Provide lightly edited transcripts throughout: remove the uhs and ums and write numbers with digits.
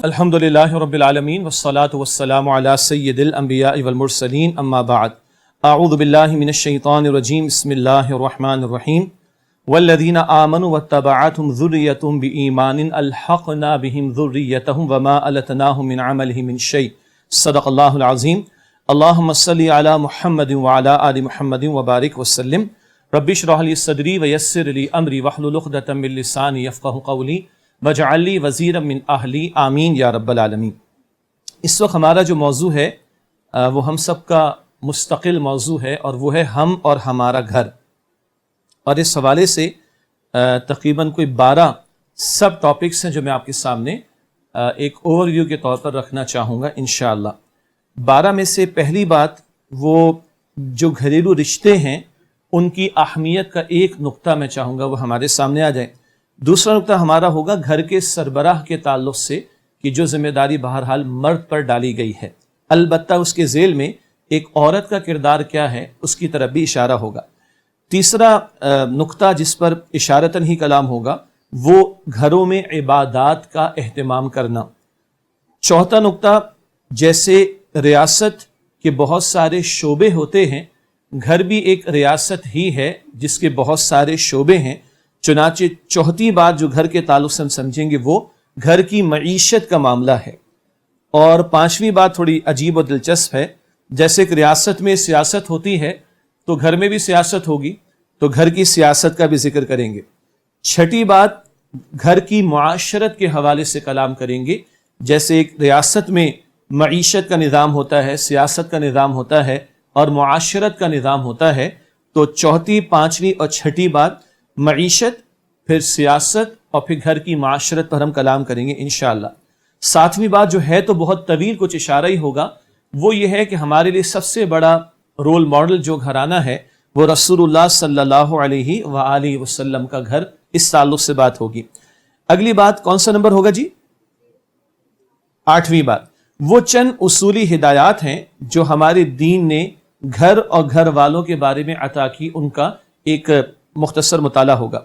الحمدللہ رب العالمین والصلاة والسلام علی سید الانبیاء والمرسلین اما بعد اعوذ باللہ من الشیطان الرجیم بسم اللہ الرحمن الرحیم والذین آمنوا واتبعتهم ذریتهم بإیمان الحقنا بهم ذریتهم وما ألتناهم من عملهم من شیء صدق اللہ العظیم اللہم صلی علی محمد وعلی آل محمد وبارک وسلم رب اشرح لی صدری ویسر لی امری واحلل عقدۃ من لسانی یفقهوا قولی وجعل لی وزیرا من اہلی آمین یا رب العالمین۔ اس وقت ہمارا جو موضوع ہے وہ ہم سب کا مستقل موضوع ہے اور وہ ہے ہم اور ہمارا گھر، اور اس حوالے سے تقریباً کوئی 12 سب ٹاپکس ہیں جو میں آپ کے سامنے ایک اوور ویو کے طور پر رکھنا چاہوں گا انشاءاللہ۔ 12 میں سے پہلی بات وہ جو گھریلو رشتے ہیں ان کی اہمیت کا ایک نقطہ میں چاہوں گا وہ ہمارے سامنے آ جائے۔ دوسرا نقطہ ہمارا ہوگا گھر کے سربراہ کے تعلق سے کہ جو ذمہ داری بہرحال مرد پر ڈالی گئی ہے، البتہ اس کے ذیل میں ایک عورت کا کردار کیا ہے اس کی طرف بھی اشارہ ہوگا۔ تیسرا نقطہ جس پر اشارتاً ہی کلام ہوگا وہ گھروں میں عبادات کا اہتمام کرنا۔ چوتھا نقطہ جیسے ریاست کے بہت سارے شعبے ہوتے ہیں، گھر بھی ایک ریاست ہی ہے جس کے بہت سارے شعبے ہیں، چنانچہ چوتھی بات جو گھر کے تعلق سے ہم سمجھیں گے وہ گھر کی معیشت کا معاملہ ہے۔ اور پانچویں بات تھوڑی عجیب و دلچسپ ہے، جیسے ایک ریاست میں سیاست ہوتی ہے تو گھر میں بھی سیاست ہوگی، تو گھر کی سیاست کا بھی ذکر کریں گے۔ چھٹی بات گھر کی معاشرت کے حوالے سے کلام کریں گے، جیسے ایک ریاست میں معیشت کا نظام ہوتا ہے، سیاست کا نظام ہوتا ہے اور معاشرت کا نظام ہوتا ہے، تو چوتھی، پانچویں اور چھٹی بات معیشت، پھر سیاست اور پھر گھر کی معاشرت پر ہم کلام کریں گے انشاءاللہ۔ ساتویں بات جو ہے تو بہت طویل، کچھ اشارہ ہی ہوگا، وہ یہ ہے کہ ہمارے لیے سب سے بڑا رول ماڈل جو گھرانہ ہے وہ رسول اللہ صلی اللہ علیہ وآلہ وسلم کا گھر، اس تعلق سے بات ہوگی۔ اگلی بات کون سا نمبر ہوگا جی؟ 8ویں بات، وہ چند اصولی ہدایات ہیں جو ہمارے دین نے گھر اور گھر والوں کے بارے میں عطا کی، ان کا ایک مختصر مطالعہ ہوگا۔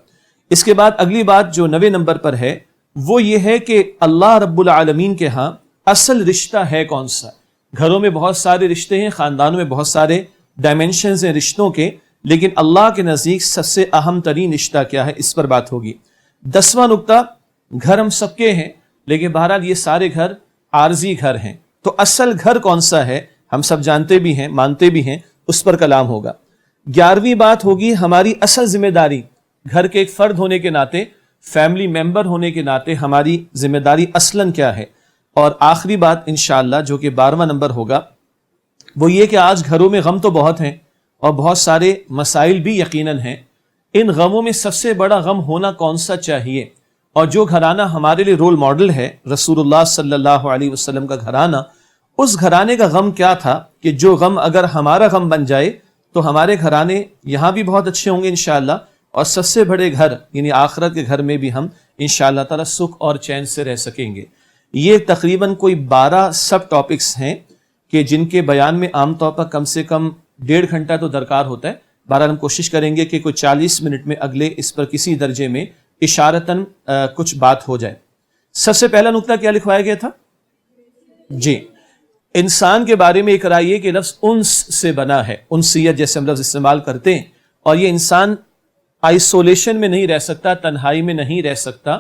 اس کے بعد اگلی بات جو 9ویں نمبر پر ہے وہ یہ ہے کہ اللہ رب العالمین کے ہاں اصل رشتہ ہے کون سا۔ گھروں میں بہت سارے رشتے ہیں، خاندانوں میں بہت سارے ڈائمنشنز ہیں رشتوں کے، لیکن اللہ کے نزدیک سب سے اہم ترین رشتہ کیا ہے، اس پر بات ہوگی۔ 10واں نقطہ، گھر ہم سب کے ہیں لیکن بہرحال یہ سارے گھر عارضی گھر ہیں، تو اصل گھر کون سا ہے ہم سب جانتے بھی ہیں، مانتے بھی ہیں، اس پر کلام ہوگا۔ 11ویں بات ہوگی ہماری اصل ذمہ داری، گھر کے ایک فرد ہونے کے ناطے، فیملی ممبر ہونے کے ناطے ہماری ذمہ داری اصلاً کیا ہے۔ اور آخری بات انشاءاللہ جو کہ 12واں نمبر ہوگا وہ یہ کہ آج گھروں میں غم تو بہت ہیں اور بہت سارے مسائل بھی یقیناً ہیں، ان غموں میں سب سے بڑا غم ہونا کون سا چاہیے، اور جو گھرانہ ہمارے لیے رول ماڈل ہے رسول اللہ صلی اللہ علیہ وسلم کا گھرانہ، اس گھرانے کا غم کیا تھا کہ جو غم اگر ہمارا غم بن جائے تو ہمارے گھرانے یہاں بھی بہت اچھے ہوں گے انشاءاللہ، اور سب سے بڑے گھر یعنی آخرت کے گھر میں بھی ہم انشاءاللہ تعالی سکھ اور چین سے رہ سکیں گے۔ یہ تقریباً کوئی 12 سب ٹاپکس ہیں کہ جن کے بیان میں عام طور پر کم سے کم 1.5 گھنٹہ تو درکار ہوتا ہے، بہرحال ہم کوشش کریں گے کہ کوئی 40 منٹ میں اگلے اس پر کسی درجے میں اشارتاً کچھ بات ہو جائے۔ سب سے پہلا نقطہ کیا لکھوایا گیا تھا جی؟ انسان کے بارے میں ایک رائے یہ کہ لفظ انس سے بنا ہے، انسیت جیسے ہم لفظ استعمال کرتے ہیں، اور یہ انسان آئسولیشن میں نہیں رہ سکتا، تنہائی میں نہیں رہ سکتا،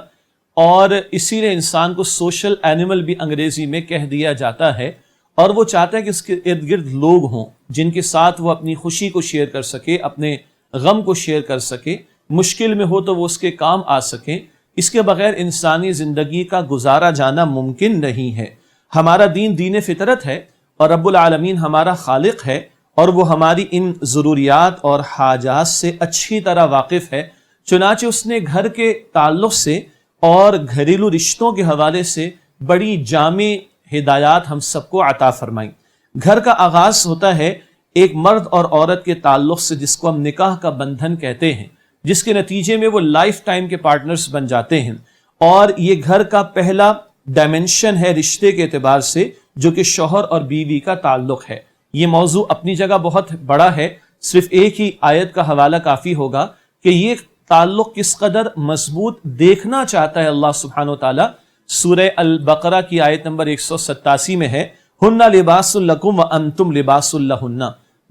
اور اسی لیے انسان کو سوشل اینیمل بھی انگریزی میں کہہ دیا جاتا ہے، اور وہ چاہتا ہے کہ اس کے ارد گرد لوگ ہوں جن کے ساتھ وہ اپنی خوشی کو شیئر کر سکے، اپنے غم کو شیئر کر سکے، مشکل میں ہو تو وہ اس کے کام آ سکیں۔ اس کے بغیر انسانی زندگی کا گزارا جانا ممکن نہیں ہے۔ ہمارا دین دین فطرت ہے اور رب العالمین ہمارا خالق ہے، اور وہ ہماری ان ضروریات اور حاجات سے اچھی طرح واقف ہے، چنانچہ اس نے گھر کے تعلق سے اور گھریلو رشتوں کے حوالے سے بڑی جامع ہدایات ہم سب کو عطا فرمائیں۔ گھر کا آغاز ہوتا ہے ایک مرد اور عورت کے تعلق سے، جس کو ہم نکاح کا بندھن کہتے ہیں، جس کے نتیجے میں وہ لائف ٹائم کے پارٹنرز بن جاتے ہیں، اور یہ گھر کا پہلا ڈائمنشن ہے رشتے کے اعتبار سے، جو کہ شوہر اور بیوی کا تعلق ہے۔ یہ موضوع اپنی جگہ بہت بڑا ہے، صرف ایک ہی آیت کا حوالہ کافی ہوگا کہ یہ تعلق کس قدر مضبوط دیکھنا چاہتا ہے اللہ سبحانہ و تعالیٰ۔ سورہ البقرہ کی آیت نمبر 187 میں ہے، ہن لباس لکم وانتم لباس لہن،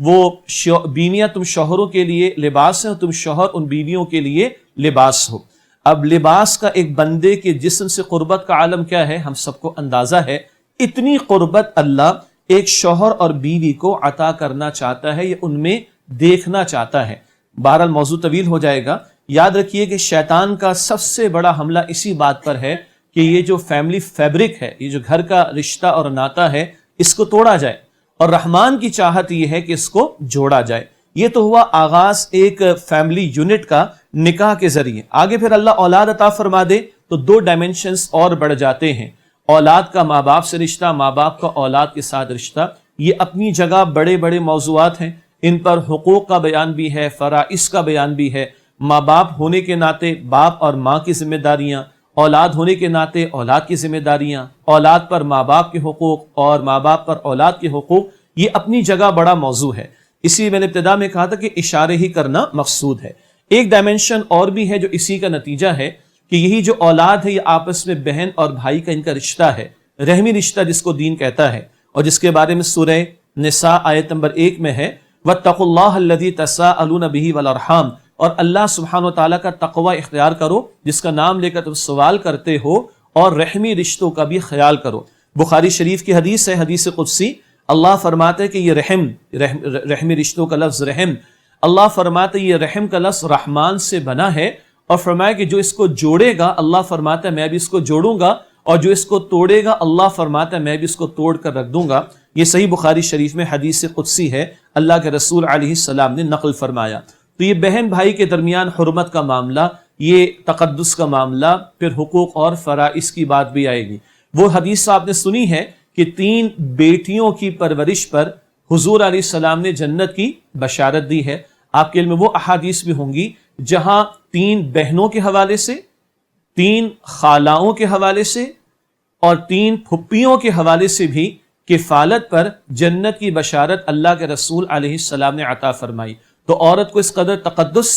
وہ بیویاں تم شوہروں کے لیے لباس ہیں اور تم شوہر ان بیویوں کے لیے لباس ہو۔ اب لباس کا ایک بندے کے جسم سے قربت کا عالم کیا ہے، ہم سب کو اندازہ ہے۔ اتنی قربت اللہ ایک شوہر اور بیوی کو عطا کرنا چاہتا ہے، یہ ان میں دیکھنا چاہتا ہے۔ بہرحال موضوع طویل ہو جائے گا۔ یاد رکھیے کہ شیطان کا سب سے بڑا حملہ اسی بات پر ہے کہ یہ جو فیملی فیبرک ہے، یہ جو گھر کا رشتہ اور ناتا ہے، اس کو توڑا جائے، اور رحمان کی چاہت یہ ہے کہ اس کو جوڑا جائے۔ یہ تو ہوا آغاز ایک فیملی یونٹ کا نکاح کے ذریعے۔ آگے پھر اللہ اولاد عطا فرما دے تو دو ڈائمنشنز اور بڑھ جاتے ہیں۔ اولاد کا ماں باپ سے رشتہ، ماں باپ کا اولاد کے ساتھ رشتہ، یہ اپنی جگہ بڑے بڑے موضوعات ہیں۔ ان پر حقوق کا بیان بھی ہے، فرائض کا بیان بھی ہے۔ ماں باپ ہونے کے ناطے باپ اور ماں کی ذمہ داریاں، اولاد ہونے کے ناطے اولاد کی ذمہ داریاں، اولاد پر ماں باپ کے حقوق اور ماں باپ پر اولاد کے حقوق، یہ اپنی جگہ بڑا موضوع ہے۔ اسی میں نے ابتدا میں کہا تھا کہ اشارے ہی کرنا مقصود ہے۔ ایک ڈائمنشن اور بھی ہے جو اسی کا نتیجہ ہے کہ یہی جو اولاد ہے یہ آپس میں بہن اور بھائی کا ان کا رشتہ ہے، رحمی رشتہ جس کو دین کہتا ہے، اور جس کے بارے میں سورہ نساء آیت نمبر 1 میں ہے، وَاتَّقُوا اللَّهَ الَّذِي تَسَاءَلُونَ بِهِ وَالْأَرْحَامَ، اور اللہ سبحانہ و تعالیٰ کا تقوی اختیار کرو جس کا نام لے کر تم سوال کرتے ہو، اور رحمی رشتوں کا بھی خیال کرو۔ بخاری شریف کی حدیث ہے، حدیث قدسی، اللہ فرماتے ہیں کہ یہ رحمی رشتوں کا لفظ رحم، اللہ فرماتے ہیں یہ رحم کا لفظ رحمان سے بنا ہے، اور فرمایا کہ جو اس کو جوڑے گا اللہ فرماتا ہے میں بھی اس کو جوڑوں گا، اور جو اس کو توڑے گا اللہ فرماتا ہے میں بھی اس کو توڑ کر رکھ دوں گا۔ یہ صحیح بخاری شریف میں حدیث قدسی ہے، اللہ کے رسول علیہ السلام نے نقل فرمایا۔ تو یہ بہن بھائی کے درمیان حرمت کا معاملہ، یہ تقدس کا معاملہ، پھر حقوق اور فرائض کی بات بھی آئے گی۔ وہ حدیث آپ نے سنی ہے کہ 3 بیٹیوں کی پرورش پر حضور علیہ السلام نے جنت کی بشارت دی ہے۔ آپ کے علم میں وہ احادیث بھی ہوں گی جہاں 3 بہنوں کے حوالے سے، 3 خالاؤں کے حوالے سے اور 3 پھپھیوں کے حوالے سے بھی کفالت پر جنت کی بشارت اللہ کے رسول علیہ السلام نے عطا فرمائی۔ تو عورت کو اس قدر تقدس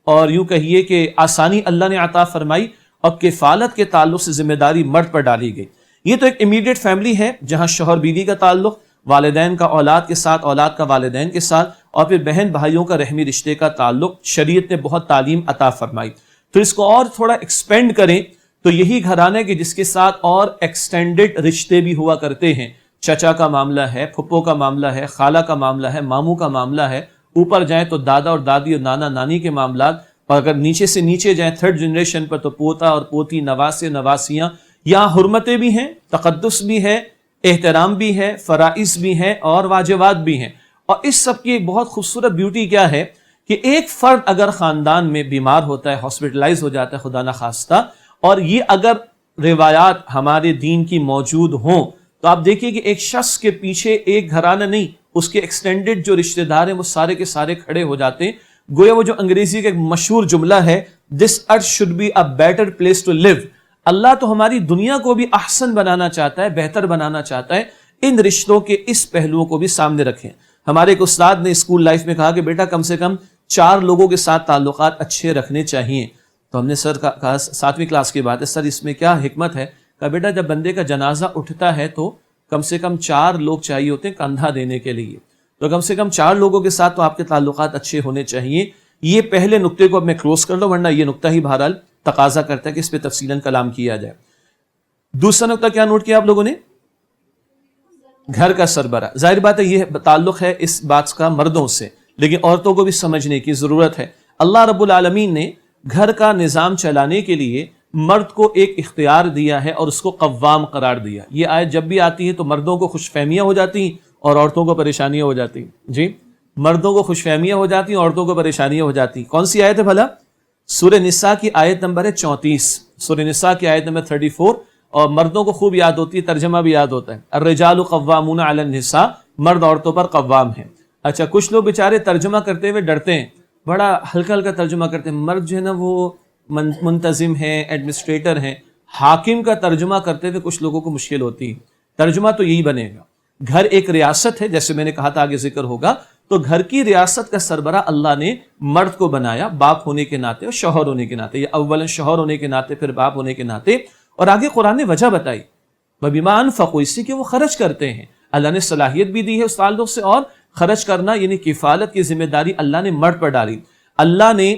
اور یوں کہیے کہ آسانی اللہ نے عطا فرمائی، اور کفالت کے تعلق سے ذمہ داری مرد پر ڈالی گئی۔ یہ تو ایک امیڈیٹ فیملی ہے جہاں شوہر بیوی کا تعلق، والدین کا اولاد کے ساتھ، اولاد کا والدین کے ساتھ، اور پھر بہن بھائیوں کا رحمی رشتے کا تعلق۔ شریعت نے بہت تعلیم عطا فرمائی۔ تو اس کو اور تھوڑا ایکسپینڈ کریں تو یہی گھرانے کہ جس کے ساتھ اور ایکسٹینڈڈ رشتے بھی ہوا کرتے ہیں۔ چچا کا معاملہ ہے، پھپھو کا معاملہ ہے، خالہ کا معاملہ ہے، ماموں کا معاملہ ہے، اوپر جائیں تو دادا اور دادی اور نانا نانی کے معاملات، اور اگر نیچے سے نیچے جائیں 3rd جنریشن پر تو پوتا اور پوتی، نواسے نواسیاں۔ یہاں حرمتیں بھی ہیں، تقدس بھی ہے، احترام بھی ہے، فرائض بھی ہیں اور واجبات بھی ہیں۔ اور اس سب کی ایک بہت خوبصورت بیوٹی کیا ہے کہ ایک فرد اگر خاندان میں بیمار ہوتا ہے، ہاسپٹلائز ہو جاتا ہے خدا نخواستہ، اور یہ اگر روایات ہمارے دین کی موجود ہوں تو آپ دیکھیے کہ ایک شخص کے پیچھے ایک گھرانہ نہیں، اس کے ایکسٹینڈڈ جو رشتہ دار ہیں وہ سارے کے سارے کھڑے ہو جاتے ہیں۔ گویا وہ جو انگریزی کا ایک مشہور جملہ ہے، "This earth should be a better place to live"، اللہ تو ہماری دنیا کو بھی احسن بنانا چاہتا ہے، بہتر بنانا چاہتا ہے۔ ان رشتوں کے اس پہلوؤں کو بھی سامنے رکھیں۔ ہمارے ایک استاد نے اسکول لائف میں کہا کہ بیٹا کم سے کم 4 لوگوں کے ساتھ تعلقات اچھے رکھنے چاہیے۔ تو ہم نے سر کہا 7ویں کلاس کی بات ہے، سر اس میں کیا حکمت ہے؟ کہا بیٹا جب بندے کا جنازہ اٹھتا ہے تو کم سے کم 4 لوگ چاہیے ہوتے ہیں کندھا دینے کے لیے، تو کم سے کم 4 لوگوں کے ساتھ تو آپ کے تعلقات اچھے ہونے چاہیے۔ یہ پہلے نقطے کو اب میں کلوز کر لوں، ورنہ یہ نقطہ ہی بہرحال تقاضا کرتا ہے کہ اس پہ تفصیلاً کلام کیا جائے۔ دوسرا نقطہ کیا نوٹ کیا آپ لوگوں نے؟ گھر کا سربراہ۔ ظاہر بات ہے یہ تعلق ہے اس بات کا مردوں سے، لیکن عورتوں کو بھی سمجھنے کی ضرورت ہے۔ اللہ رب العالمین نے گھر کا نظام چلانے کے لیے مرد کو ایک اختیار دیا ہے اور اس کو قوام قرار دیا۔ یہ آیت جب بھی آتی ہے تو مردوں کو خوش فہمیاں ہو جاتی ہیں اور عورتوں کو پریشانیاں ہو جاتی ہیں۔ جی، مردوں کو خوش فہمیاں ہو جاتی ہیں، عورتوں کو پریشانیاں ہو جاتی ہیں۔ کون سی آیت ہے بھلا؟ سورہ نساء کی آیت نمبر ہے 34، سورہ نساء کی آیت نمبر 34، اور مردوں کو خوب یاد ہوتی ہے، ترجمہ بھی یاد ہوتا ہے، الرجال قوامون علی النساء، مرد عورتوں پر قوام ہیں۔ اچھا، کچھ لوگ بیچارے ترجمہ کرتے ہوئے ڈرتے ہیں، بڑا ہلکا ہلکا ترجمہ کرتے ہیں۔ مرد جو ہے نا وہ منتظم ہیں، ایڈمنسٹریٹر ہیں، حاکم کا ترجمہ کرتے ہوئے کچھ لوگوں کو مشکل ہوتی ہے۔ ترجمہ تو یہی بنے گا، گھر ایک ریاست ہے، جیسے میں نے کہا تھا آگے ذکر ہوگا، تو گھر کی ریاست کا سربراہ اللہ نے مرد کو بنایا، باپ ہونے کے ناطے اور شوہر ہونے کے ناطے، یا اولاً شوہر ہونے کے ناطے پھر باپ ہونے کے ناطے، اور آگے قرآن نے وجہ بتائی، وَبِمَا أَنفَقُوا، اس سے کہ وہ خرچ کرتے ہیں. اللہ نے صلاحیت بھی دی ہے اس تعلق سے، اور خرچ کرنا یعنی کفالت کی ذمہ داری اللہ نے مرد پر ڈالی. اللہ نے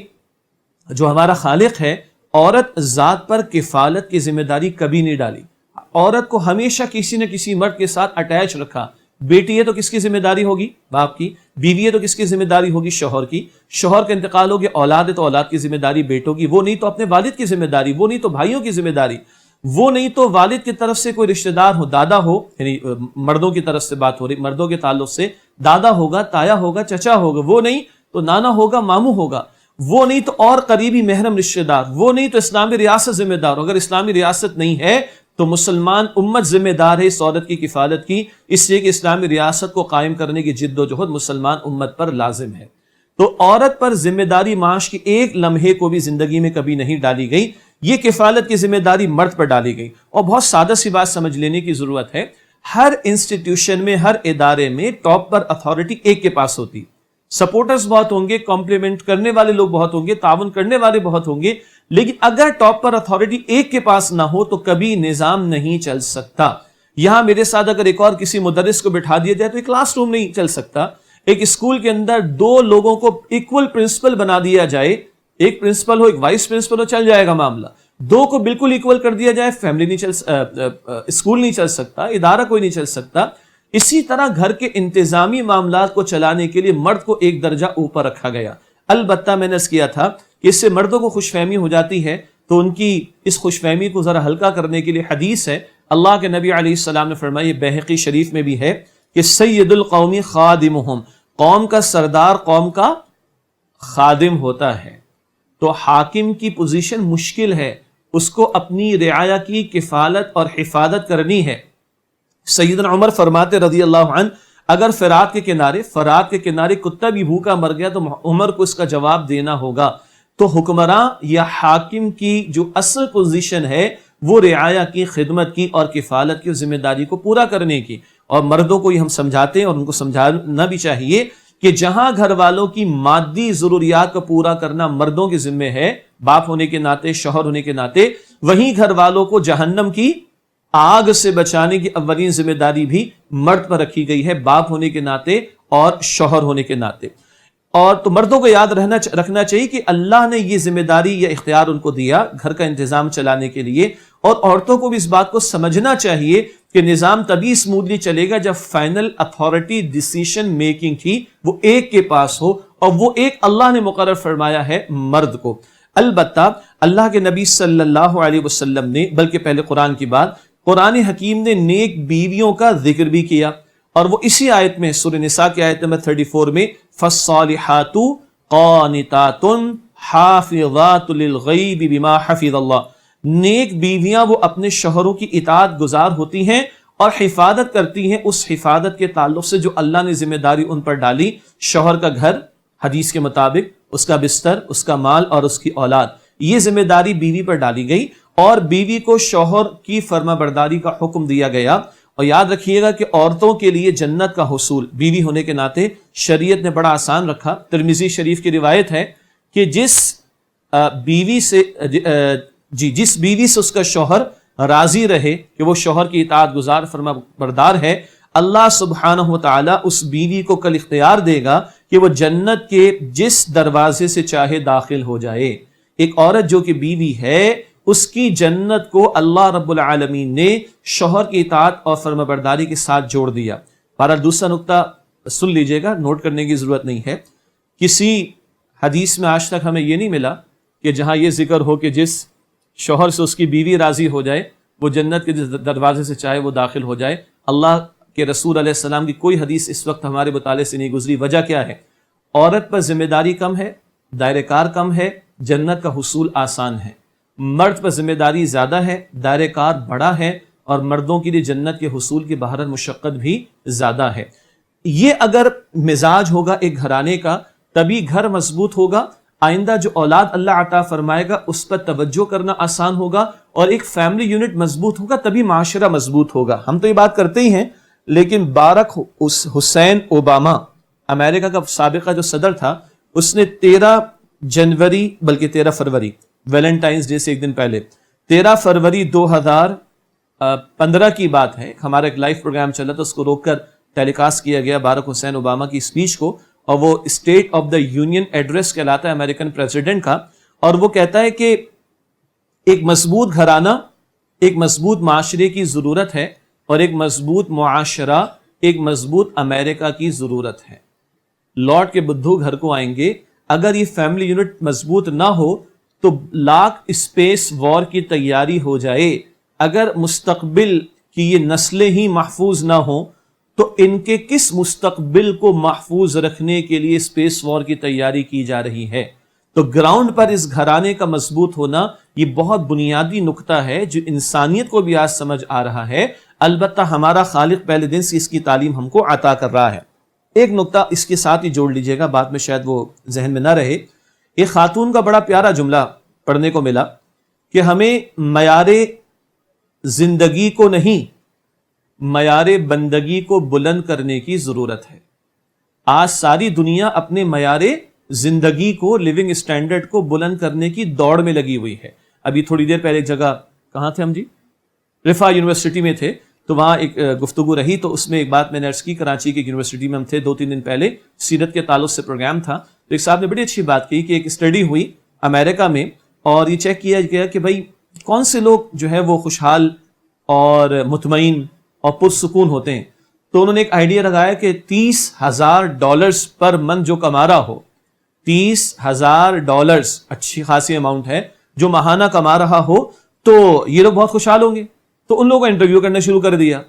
جو ہمارا خالق ہے، عورت ذات پر کفالت کی ذمہ داری کبھی نہیں ڈالی. عورت کو ہمیشہ کسی نہ کسی مرد کے ساتھ اٹیچ رکھا. بیٹی ہے تو کس کی ذمہ داری ہوگی؟ باپ کی. بیوی ہے تو کس کی ذمہ داری ہوگی؟ شوہر کی. شوہر کا انتقال ہو گیا، اولاد ہے تو اولاد کی ذمہ داری بیٹوں کی. وہ نہیں تو اپنے والد کی ذمہ داری، وہ نہیں تو بھائیوں کی ذمہ داری، وہ نہیں تو والد کی طرف سے کوئی رشتہ دار ہو، دادا ہو، یعنی مردوں کی طرف سے بات ہو رہی، مردوں کے تعلق سے دادا ہوگا، تایا ہوگا، چچا ہوگا، وہ نہیں تو نانا ہوگا، ماموں ہوگا، وہ نہیں تو اور قریبی محرم رشتہ دار، وہ نہیں تو اسلامی ریاست ذمہ دار. اگر اسلامی ریاست نہیں ہے تو مسلمان امت ذمہ دار ہے اس عورت کی کفالت کی، اس لیے کہ اسلامی ریاست کو قائم کرنے کی جد و جہد مسلمان امت پر لازم ہے. تو عورت پر ذمہ داری معاش کی ایک لمحے کو بھی زندگی میں کبھی نہیں ڈالی گئی. یہ کفالت کی ذمہ داری مرد پر ڈالی گئی. اور بہت سادہ سی بات سمجھ لینے کی ضرورت ہے، ہر انسٹیٹیوشن میں، ہر ادارے میں ٹاپ پر اتھارٹی ایک کے پاس ہوتی. سپورٹرز بہت ہوں گے، کمپلیمنٹ کرنے والے لوگ بہت ہوں گے، تعاون کرنے والے بہت ہوں گے، لیکن اگر ٹاپ پر اتھارٹی ایک کے پاس نہ ہو تو کبھی نظام نہیں چل سکتا. یہاں میرے ساتھ اگر ایک اور کسی مدرس کو بٹھا دیا جائے تو ایک کلاس روم نہیں چل سکتا. ایک اسکول کے اندر دو لوگوں کو ایکول پرنسپل بنا دیا جائے، ایک پرنسپل ہو ایک وائس پرنسپل ہو، چل جائے گا معاملہ. دو کو بالکل ایکول کر دیا جائے، فیملی نہیں اسکول نہیں چل سکتا، ادارہ کوئی نہیں چل سکتا. اسی طرح گھر کے انتظامی معاملات کو چلانے کے لیے مرد کو ایک درجہ اوپر رکھا گیا. البتہ میں نے عرض کیا تھا کہ اس سے مردوں کو خوش فہمی ہو جاتی ہے، تو ان کی اس خوش فہمی کو ذرا ہلکا کرنے کے لیے حدیث ہے. اللہ کے نبی علیہ السلام نے فرمایا، یہ بہقی شریف میں بھی ہے، کہ سید القوم خادمہم، قوم کا سردار قوم کا خادم ہوتا ہے. تو حاکم کی پوزیشن مشکل ہے، اس کو اپنی رعایا کی کفالت اور حفاظت کرنی ہے. سیدنا عمر فرماتے رضی اللہ عنہ، اگر فرات کے کنارے کتا بھی بھوکا مر گیا تو عمر کو اس کا جواب دینا ہوگا. تو حکمراں یا حاکم کی جو اصل پوزیشن ہے وہ رعایا کی، خدمت کی اور کفالت کی ذمہ داری کو پورا کرنے کی. اور مردوں کو یہ ہم سمجھاتے ہیں اور ان کو سمجھانا بھی چاہیے کہ جہاں گھر والوں کی مادی ضروریات کو پورا کرنا مردوں کے ذمہ ہے، باپ ہونے کے ناطے، شوہر ہونے کے ناطے، وہیں گھر والوں کو جہنم کی آگ سے بچانے کی اولین ذمہ داری بھی مرد پر رکھی گئی ہے، باپ ہونے کے ناطے اور شوہر ہونے کے ناطے. اور تو مردوں کو یاد رکھنا چاہیے کہ اللہ نے یہ ذمہ داری یا اختیار ان کو دیا گھر کا انتظام چلانے کے لیے. اور عورتوں کو بھی اس بات کو سمجھنا چاہیے کہ نظام تبھی اسموتھلی چلے گا جب فائنل اتھارٹی ڈیسیشن میکنگ کی وہ ایک کے پاس ہو، اور وہ ایک اللہ نے مقرر فرمایا ہے مرد کو. البتہ اللہ کے نبی صلی اللہ علیہ وسلم نے، بلکہ پہلے قرآن کی بات، قرآن حکیم نے نیک بیویوں کا ذکر بھی کیا، اور وہ اسی آیت میں سورہ نساء کی آیت نمبر 34 میں فَالصَّالِحَاتُ قَانِتَاتٌ حَافِظَاتٌ لِلْغَيْبِ بِمَا حَفِظَ اللَّهُ، نیک بیویاں وہ اپنے شوہروں کی اطاعت گزار ہوتی ہیں اور حفاظت کرتی ہیں اس حفاظت کے تعلق سے جو اللہ نے ذمہ داری ان پر ڈالی. شوہر کا گھر حدیث کے مطابق، اس کا بستر، اس کا مال اور اس کی اولاد، یہ ذمہ داری بیوی پر ڈالی گئی، اور بیوی کو شوہر کی فرما برداری کا حکم دیا گیا. اور یاد رکھیے گا کہ عورتوں کے لیے جنت کا حصول بیوی ہونے کے ناطے شریعت نے بڑا آسان رکھا. ترمذی شریف کی روایت ہے کہ جس بیوی سے اس کا شوہر راضی رہے کہ وہ شوہر کی اطاعت گزار فرما بردار ہے، اللہ سبحانہ وتعالی اس بیوی کو کل اختیار دے گا کہ وہ جنت کے جس دروازے سے چاہے داخل ہو جائے. ایک عورت جو کہ بیوی ہے، اس کی جنت کو اللہ رب العالمین نے شوہر کی اطاعت اور فرما برداری کے ساتھ جوڑ دیا. بہرحال دوسرا نقطہ سن لیجئے گا، نوٹ کرنے کی ضرورت نہیں ہے. کسی حدیث میں آج تک ہمیں یہ نہیں ملا کہ جہاں یہ ذکر ہو کہ جس شوہر سے اس کی بیوی راضی ہو جائے وہ جنت کے جس دروازے سے چاہے وہ داخل ہو جائے. اللہ کے رسول علیہ السلام کی کوئی حدیث اس وقت ہمارے مطالعے سے نہیں گزری. وجہ کیا ہے؟ عورت پر ذمہ داری کم ہے، دائرہ کار کم ہے، جنت کا حصول آسان ہے. مرد پر ذمہ داری زیادہ ہے، دائرہ کار بڑا ہے، اور مردوں کے لیے جنت کے حصول کی بہرحال مشقت بھی زیادہ ہے. یہ اگر مزاج ہوگا ایک گھرانے کا تبھی گھر مضبوط ہوگا. آئندہ جو اولاد اللہ عطا فرمائے گا اس پر توجہ کرنا آسان ہوگا، اور ایک فیملی یونٹ مضبوط ہوگا تبھی معاشرہ مضبوط ہوگا. ہم تو یہ بات کرتے ہی ہیں، لیکن بارک حسین اوباما، امریکہ کا سابقہ جو صدر تھا، اس نے 13 جنوری بلکہ 13 فروری، ویلنٹائنز ڈے سے ایک دن پہلے 13 فروری 2015 کی بات ہے. ہمارا ایک لائیو پروگرام چلا تھا, اس کو روک کر ٹیلی کاسٹ کیا گیا باراک حسین اوباما کی اسپیچ کو, اور وہ state of the union address کہلاتا ہے امریکن پریزیڈنٹ کا. اور وہ کہتا ہے کہ ایک مضبوط گھرانہ, ایک مضبوط معاشرے کی ضرورت ہے, اور ایک مضبوط معاشرہ, ایک مضبوط امریکہ کی ضرورت ہے. لوٹ کے بدھو گھر کو آئیں گے. اگر یہ فیملی یونٹ مضبوط نہ ہو تو لاکھ اسپیس وار کی تیاری ہو جائے. اگر مستقبل کی یہ نسلیں ہی محفوظ نہ ہوں تو ان کے کس مستقبل کو محفوظ رکھنے کے لیے اسپیس وار کی تیاری کی جا رہی ہے؟ تو گراؤنڈ پر اس گھرانے کا مضبوط ہونا یہ بہت بنیادی نقطہ ہے جو انسانیت کو بھی آج سمجھ آ رہا ہے. البتہ ہمارا خالق پہلے دن سے اس کی تعلیم ہم کو عطا کر رہا ہے. ایک نقطہ اس کے ساتھ ہی جوڑ لیجئے گا, بعد میں شاید وہ ذہن میں نہ رہے. ایک خاتون کا بڑا پیارا جملہ پڑھنے کو ملا کہ ہمیں معیار زندگی کو نہیں, معیار بندگی کو بلند کرنے کی ضرورت ہے. آج ساری دنیا اپنے معیار زندگی کو, لیونگ اسٹینڈرڈ کو بلند کرنے کی دوڑ میں لگی ہوئی ہے. ابھی تھوڑی دیر پہلے ایک جگہ, کہاں تھے ہم جی؟ رفا یونیورسٹی میں تھے, تو وہاں ایک گفتگو رہی, تو اس میں ایک بات میں نے عرض کی. کراچی کی یونیورسٹی میں ہم تھے 2-3 دن پہلے, سیرت کے تعلق سے پروگرام تھا, تو ایک صاحب نے بڑی اچھی بات کی کہ ایک اسٹڈی ہوئی امریکہ میں, اور یہ چیک کیا گیا کہ بھائی کون سے لوگ جو ہے وہ خوشحال اور مطمئن اور پرسکون ہوتے ہیں. تو انہوں نے ایک آئیڈیا لگایا کہ $30,000 پر منتھ جو کما رہا ہو, $30,000 اچھی خاصی اماؤنٹ ہے, جو ماہانہ کما رہا ہو, تو یہ لوگ بہت خوشحال ہوں گے. تو ان لوگوں کو انٹرویو کرنا شروع کر دیا.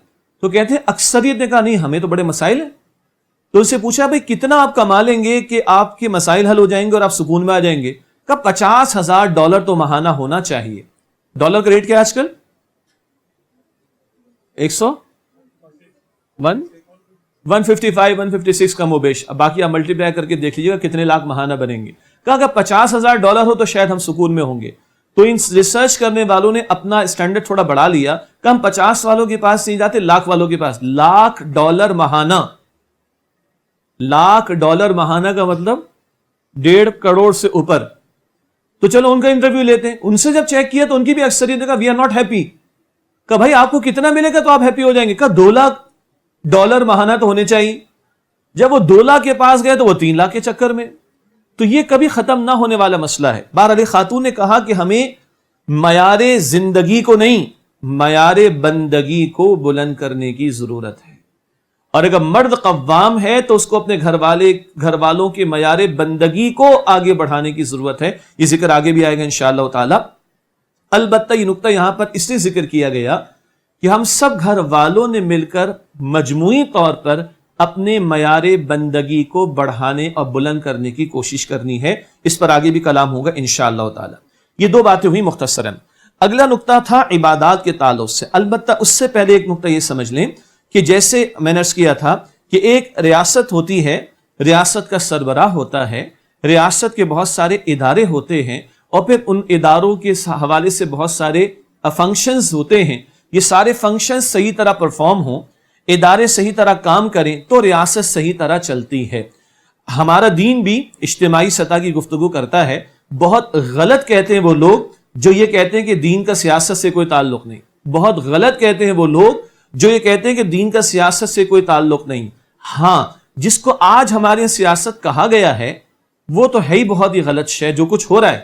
تو کہتے ہیں اکثریت نے کہا نہیں, ہمیں تو بڑے مسائل ہیں. تو اس سے پوچھا بھائی کتنا آپ کما لیں گے کہ آپ کے مسائل حل ہو جائیں گے اور آپ سکون میں آ جائیں گے؟ کہا $50,000 تو ماہانہ ہونا چاہیے. ڈالر کا ریٹ کیا ہے آج کل؟ 155 156 کم و بیش. اب باقی آپ ملٹی پلائی کر کے دیکھ لیجیے گا کتنے لاکھ ماہانہ بنیں گے. کہا اگر $50,000 ہو تو شاید ہم سکون میں ہوں گے. تو ان ریسرچ کرنے والوں نے اپنا اسٹینڈرڈ تھوڑا بڑھا لیا کہ ہم 50 والوں کے پاس نہیں جاتے, لاکھ والوں کے پاس. $1,00,000 ماہانہ, $1,00,000 ماہانہ کا مطلب 1.5 کروڑ سے اوپر. تو چلو ان کا انٹرویو لیتے ہیں. ان سے جب چیک کیا تو ان کی بھی اکثریت نے کہا وی آر ناٹ ہیپی. کہ بھائی آپ کو کتنا ملے گا تو آپ ہیپی ہو جائیں گے؟ کہ $2,00,000 ماہانہ تو ہونے چاہیے. جب وہ 2 لاکھ کے پاس گئے تو وہ 3 لاکھ کے چکر میں. تو یہ کبھی ختم نہ ہونے والا مسئلہ ہے. بہرحال خاتون نے کہا کہ ہمیں معیار زندگی کو نہیں, معیار بندگی کو بلند کرنے کی ضرورت ہے. اور اگر مرد قوام ہے تو اس کو اپنے گھر والوں کے معیار بندگی کو آگے بڑھانے کی ضرورت ہے. یہ ذکر آگے بھی آئے گا انشاءاللہ تعالی. البتہ یہ نقطہ یہاں پر اس لیے ذکر کیا گیا کہ ہم سب گھر والوں نے مل کر مجموعی طور پر اپنے معیار بندگی کو بڑھانے اور بلند کرنے کی کوشش کرنی ہے. اس پر آگے بھی کلام ہوگا انشاءاللہ تعالی. یہ 2 باتیں ہوئی مختصراً. اگلا نقطہ تھا عبادات کے تعلق سے. البتہ اس سے پہلے ایک نقطہ یہ سمجھ لیں کہ جیسے میں نے عرض کیا تھا کہ ایک ریاست ہوتی ہے, ریاست کا سربراہ ہوتا ہے, ریاست کے بہت سارے ادارے ہوتے ہیں, اور پھر ان اداروں کے حوالے سے بہت سارے فنکشنز ہوتے ہیں. یہ سارے فنکشنز صحیح طرح پرفارم ہوں, ادارے صحیح طرح کام کریں تو ریاست صحیح طرح چلتی ہے. ہمارا دین بھی اجتماعی سطح کی گفتگو کرتا ہے. بہت غلط کہتے ہیں وہ لوگ جو یہ کہتے ہیں کہ دین کا سیاست سے کوئی تعلق نہیں. بہت غلط کہتے ہیں وہ لوگ جو یہ کہتے ہیں کہ دین کا سیاست سے کوئی تعلق نہیں. ہاں, جس کو آج ہمارے سیاست کہا گیا ہے وہ تو ہے ہی بہت ہی غلط شے. جو کچھ ہو رہا ہے,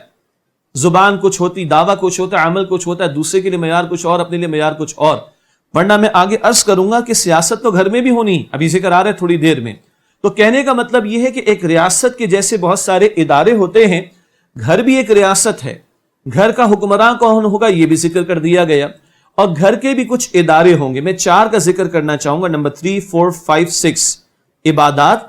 زبان کچھ ہوتی, دعویٰ کچھ ہوتا ہے, عمل کچھ ہوتا ہے, دوسرے کے لیے معیار کچھ اور, اپنے لیے معیار کچھ اور. ورنہ میں آگے عرض کروں گا کہ سیاست تو گھر میں بھی ہونی, ابھی ذکر آ رہا ہے تھوڑی دیر میں. تو کہنے کا مطلب یہ ہے کہ ایک ریاست کے جیسے بہت سارے ادارے ہوتے ہیں, گھر بھی ایک ریاست ہے. گھر کا حکمراں کون ہوگا یہ بھی ذکر کر دیا گیا, اور گھر کے بھی کچھ ادارے ہوں گے. میں 4 کا ذکر کرنا چاہوں گا, نمبر 3, 4, 5, 6. عبادات,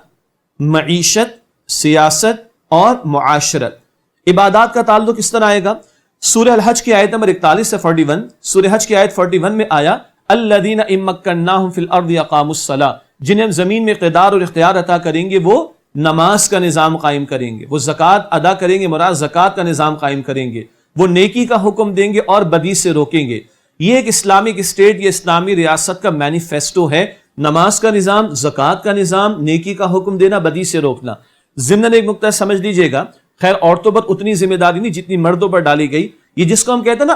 معیشت, سیاست اور معاشرت. عبادات کا تعلق کس طرح آئے گا؟ سورہ الحج کی آیت نمبر 41 سے 41. سورہ حج کی آیت 41 میں آیا الذین ان مکناہم فی الارض اقاموا الصلاۃ, جنہیں ہم زمین میں اقتدار اور اختیار عطا کریں گے وہ نماز کا نظام قائم کریں گے, وہ زکوٰۃ ادا کریں گے, مراد زکوٰۃ کا نظام قائم کریں گے, وہ نیکی کا حکم دیں گے اور بدی سے روکیں گے. یہ ایک اسلامک اسٹیٹ, یہ اسلامی ریاست کا مینیفیسٹو ہے. نماز کا نظام, زکوٰۃ کا نظام, نیکی کا حکم دینا, بدی سے روکنا. ضمن ایک نقطہ سمجھ لیجئے گا, خیر عورتوں پر اتنی ذمہ داری نہیں جتنی مردوں پر ڈالی گئی. یہ جس کو ہم کہتے ہیں نا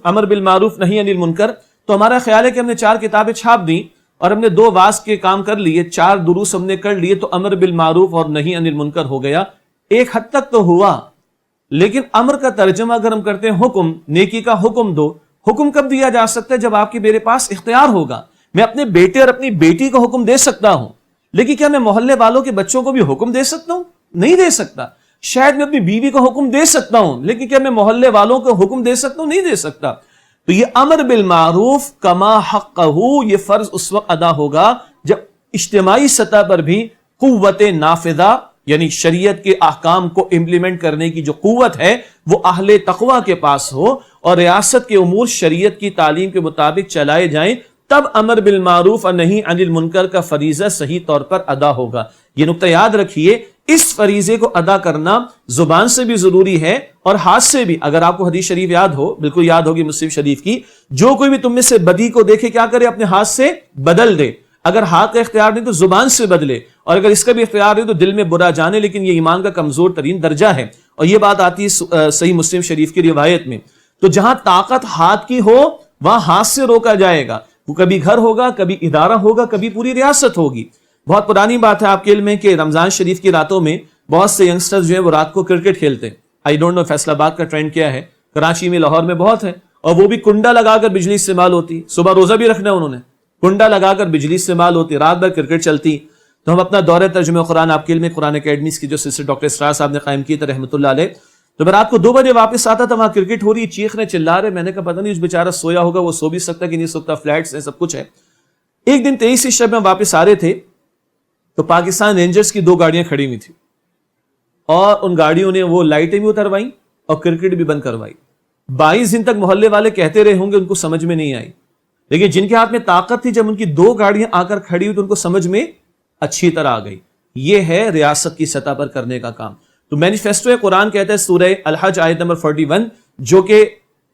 امر بالمعروف نہی عن المنکر، تو ہمارا خیال ہے کہ ہم نے 4 کتابیں چھاپ دیں اور ہم نے 2 واعظ کے کام کر لیے، 4 دروس ہم نے کر لیے، تو امر بالمعروف اور نہی عن المنکر ہو گیا۔ ایک حد تک تو ہوا، لیکن امر کا ترجمہ اگر ہم کرتے ہیں حکم، نیکی کا حکم دو، حکم کب دیا جا سکتا ہے؟ جب آپ کے میرے پاس اختیار ہوگا۔ میں اپنے بیٹے اور اپنی بیٹی کو حکم دے سکتا ہوں، لیکن کیا میں محلے والوں کے بچوں کو بھی حکم دے سکتا ہوں؟ نہیں دے سکتا۔ شاید میں اپنی بیوی کو حکم دے سکتا ہوں، لیکن کیا میں محلے والوں کو حکم دے سکتا ہوں؟ نہیں دے سکتا۔ تو یہ امر بالمعروف کما حقہ، یہ فرض اس وقت ادا ہوگا جب اجتماعی سطح پر بھی قوت نافذہ، یعنی شریعت کے احکام کو امپلیمنٹ کرنے کی جو قوت ہے وہ اہل تقوی کے پاس ہو، اور ریاست کے امور شریعت کی تعلیم کے مطابق چلائے جائیں، تب امر بالمعروف اور نہی عن المنکر کا فریضہ صحیح طور پر ادا ہوگا۔ یہ نقطہ یاد رکھیے، اس فریضے کو ادا کرنا زبان سے بھی ضروری ہے اور ہاتھ سے بھی۔ اگر آپ کو حدیث شریف یاد ہو، بالکل یاد ہوگی مسلم شریف کی، جو کوئی بھی تم میں سے بدی کو دیکھے کیا کرے؟ اپنے ہاتھ سے بدل دے۔ اگر ہاتھ کا اختیار نہیں تو زبان سے بدلے، اور اگر اس کا بھی اختیار نہیں تو دل میں برا جانے، لیکن یہ ایمان کا کمزور ترین درجہ ہے، اور یہ بات آتی ہے صحیح مسلم شریف کی روایت میں۔ تو جہاں طاقت ہاتھ کی ہو وہاں ہاتھ سے روکا جائے گا، وہ کبھی گھر ہوگا، کبھی ادارہ ہوگا، کبھی پوری ریاست ہوگی۔ بہت پرانی بات ہے آپ کے علم میں کہ رمضان شریف کی راتوں میں بہت سے ینگسٹرز جو ہیں وہ رات کو کرکٹ کھیلتے ہیں۔ آئی ڈونٹ نو فیصل آباد کا ٹرینڈ کیا ہے، کراچی میں، لاہور میں بہت ہے، اور وہ بھی کنڈا لگا کر بجلی استعمال ہوتی، صبح روزہ بھی رکھنا ہے انہوں نے، کنڈا لگا کر بجلی استعمال ہوتی، رات بھر کرکٹ چلتی۔ تو ہم اپنا دورہ ترجمہ قرآن آپ کے علم میں قرآن اکیڈمیز کی جو سلسلہ ڈاکٹر اسرار صاحب نے قائم کی تھا رحمۃ اللہ علیہ، تو میں رات کو 2 بجے واپس آتا تھا، وہاں کرکٹ ہو رہی، چیخ رہے، چلا رہے، میں نے کہا پتہ نہیں اس بیچارہ سویا ہوگا، وہ سو بھی سکتا کہ نہیں سکتا، فلیٹس ہیں، سب کچھ ہے۔ ایک دن 23 شب میں واپس آ رہے تھے تو پاکستان رینجرز کی 2 گاڑیاں کھڑی ہوئی تھی، اور ان گاڑیوں نے وہ لائٹیں بھی اتروائی اور کرکٹ بھی بند کروائی۔ 22 دن تک محلے والے کہتے رہے ہوں گے، ان کو سمجھ میں نہیں آئی، لیکن جن کے ہاتھ میں طاقت تھی، جب ان کی 2 گاڑیاں آ کر کھڑی ہوئی تو ان کو سمجھ میں اچھی طرح آ گئی۔ یہ ہے ریاست کی سطح پر کرنے کا کام۔ تو مینیفیسٹو قرآن کہتا ہے سورہ الحج آیت نمبر 41، جو کہ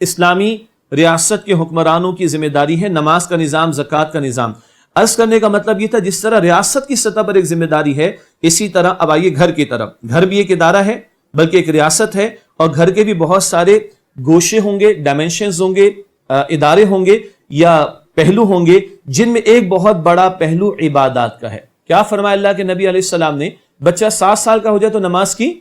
اسلامی ریاست کے حکمرانوں کی ذمہ داری ہے، نماز کا نظام، زکوٰۃ کا نظام۔ عرض کرنے کا مطلب یہ تھا جس طرح ریاست کی سطح پر ایک ذمہ داری ہے، اسی طرح اب آئیے گھر کی طرف۔ گھر بھی ایک ادارہ ہے بلکہ ایک ریاست ہے، اور گھر کے بھی بہت سارے گوشے ہوں گے، ڈائمینشنز ہوں گے، ادارے ہوں گے یا پہلو ہوں گے، جن میں ایک بہت بڑا پہلو عبادات کا ہے۔ کیا فرمایا اللہ کے نبی علیہ السلام نے؟ بچہ 7 سال کا ہو جائے تو نماز کی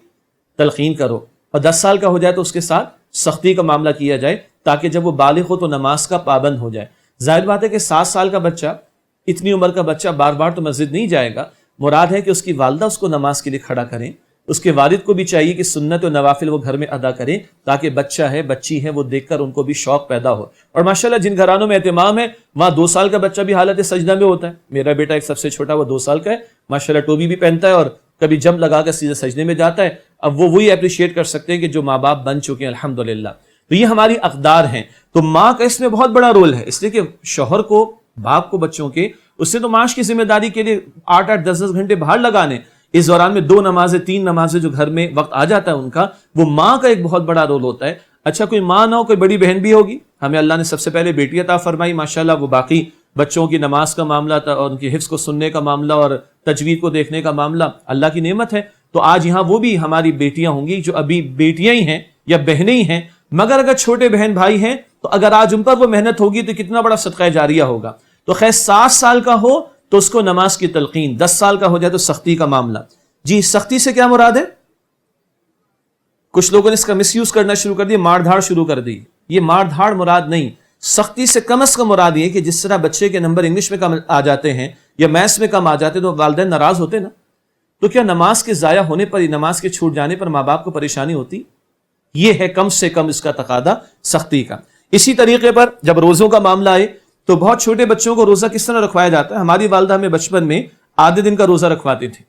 تلقین کرو، اور 10 سال کا ہو جائے تو اس کے ساتھ سختی کا معاملہ کیا جائے، تاکہ جب وہ بالغ ہو تو نماز کا پابند ہو جائے۔ ظاہر بات ہے کہ 7 سال کا بچہ، اتنی عمر کا بچہ بار بار تو مسجد نہیں جائے گا، مراد ہے کہ اس کی والدہ اس کو نماز کے لیے کھڑا کریں، اس کے والد کو بھی چاہیے کہ سنت و نوافل وہ گھر میں ادا کریں، تاکہ بچہ ہے، بچی ہے، وہ دیکھ کر ان کو بھی شوق پیدا ہو۔ اور ماشاءاللہ جن گھرانوں میں اہتمام ہے وہاں 2 سال کا بچہ بھی حالت سجدہ میں ہوتا ہے۔ میرا بیٹا ایک سب سے چھوٹا، وہ 2 سال کا ہے، ماشاءاللہ ٹوپی بھی پہنتا ہے اور کبھی جمپ لگا کر سیدھے سجدے میں جاتا ہے۔ اب وہ وہی اپریشیٹ کر سکتے ہیں کہ جو ماں باپ بن چکے ہیں الحمدللہ۔ تو یہ ہماری اقدار ہیں، تو ماں کا اس میں بہت بڑا رول ہے، اس لیے کہ شوہر کو، باپ کو بچوں کے، اس سے تو معاش کی ذمہ داری کے لیے 8-8 10-10 گھنٹے باہر لگانے، اس دوران میں 2 نمازیں 3 نمازیں جو گھر میں وقت آ جاتا ہے ان کا، وہ ماں کا ایک بہت بڑا رول ہوتا ہے۔ اچھا کوئی ماں نہ ہو، کوئی بڑی بہن بھی ہوگی، ہمیں اللہ نے سب سے پہلے بیٹی عطا فرمائی، ماشاءاللہ وہ باقی بچوں کی نماز کا معاملہ تھا اور ان کی حفظ کو سننے کا معاملہ اور تجوید کو دیکھنے کا معاملہ اللہ کی نعمت ہے۔ تو آج یہاں وہ بھی ہماری بیٹیاں ہوں گی جو ابھی بیٹیاں ہی ہیں یا بہنیں ہی ہیں، مگر اگر چھوٹے بہن بھائی ہیں تو اگر آج ان پر وہ محنت ہوگی تو کتنا بڑا صدقہ جاریہ ہوگا۔ تو خیر 7 سال کا ہو تو اس کو نماز کی تلقین، 10 سال کا ہو جائے تو سختی کا معاملہ۔ جی سختی سے کیا مراد ہے؟ کچھ لوگوں نے اس کا مس یوز کرنا شروع کر دیا، مار دھاڑ شروع کر دی۔ یہ مار دھاڑ مراد نہیں، سختی سے کم از کم مراد یہ کہ جس طرح بچے کے نمبر انگلش میں کم آ جاتے ہیں یا میتھس میں کم آ جاتے ہیں تو والدین ناراض ہوتے نا، تو کیا نماز کے ضائع ہونے پر، نماز کے چھوٹ جانے پر ماں باپ کو پریشانی ہوتی؟ یہ ہے کم سے کم اس کا تقاضا سختی کا۔ اسی طریقے پر جب روزوں کا معاملہ آئے تو بہت چھوٹے بچوں کو روزہ کس طرح رکھوایا جاتا ہے؟ ہماری والدہ ہمیں بچپن میں آدھے دن کا روزہ رکھواتی تھی۔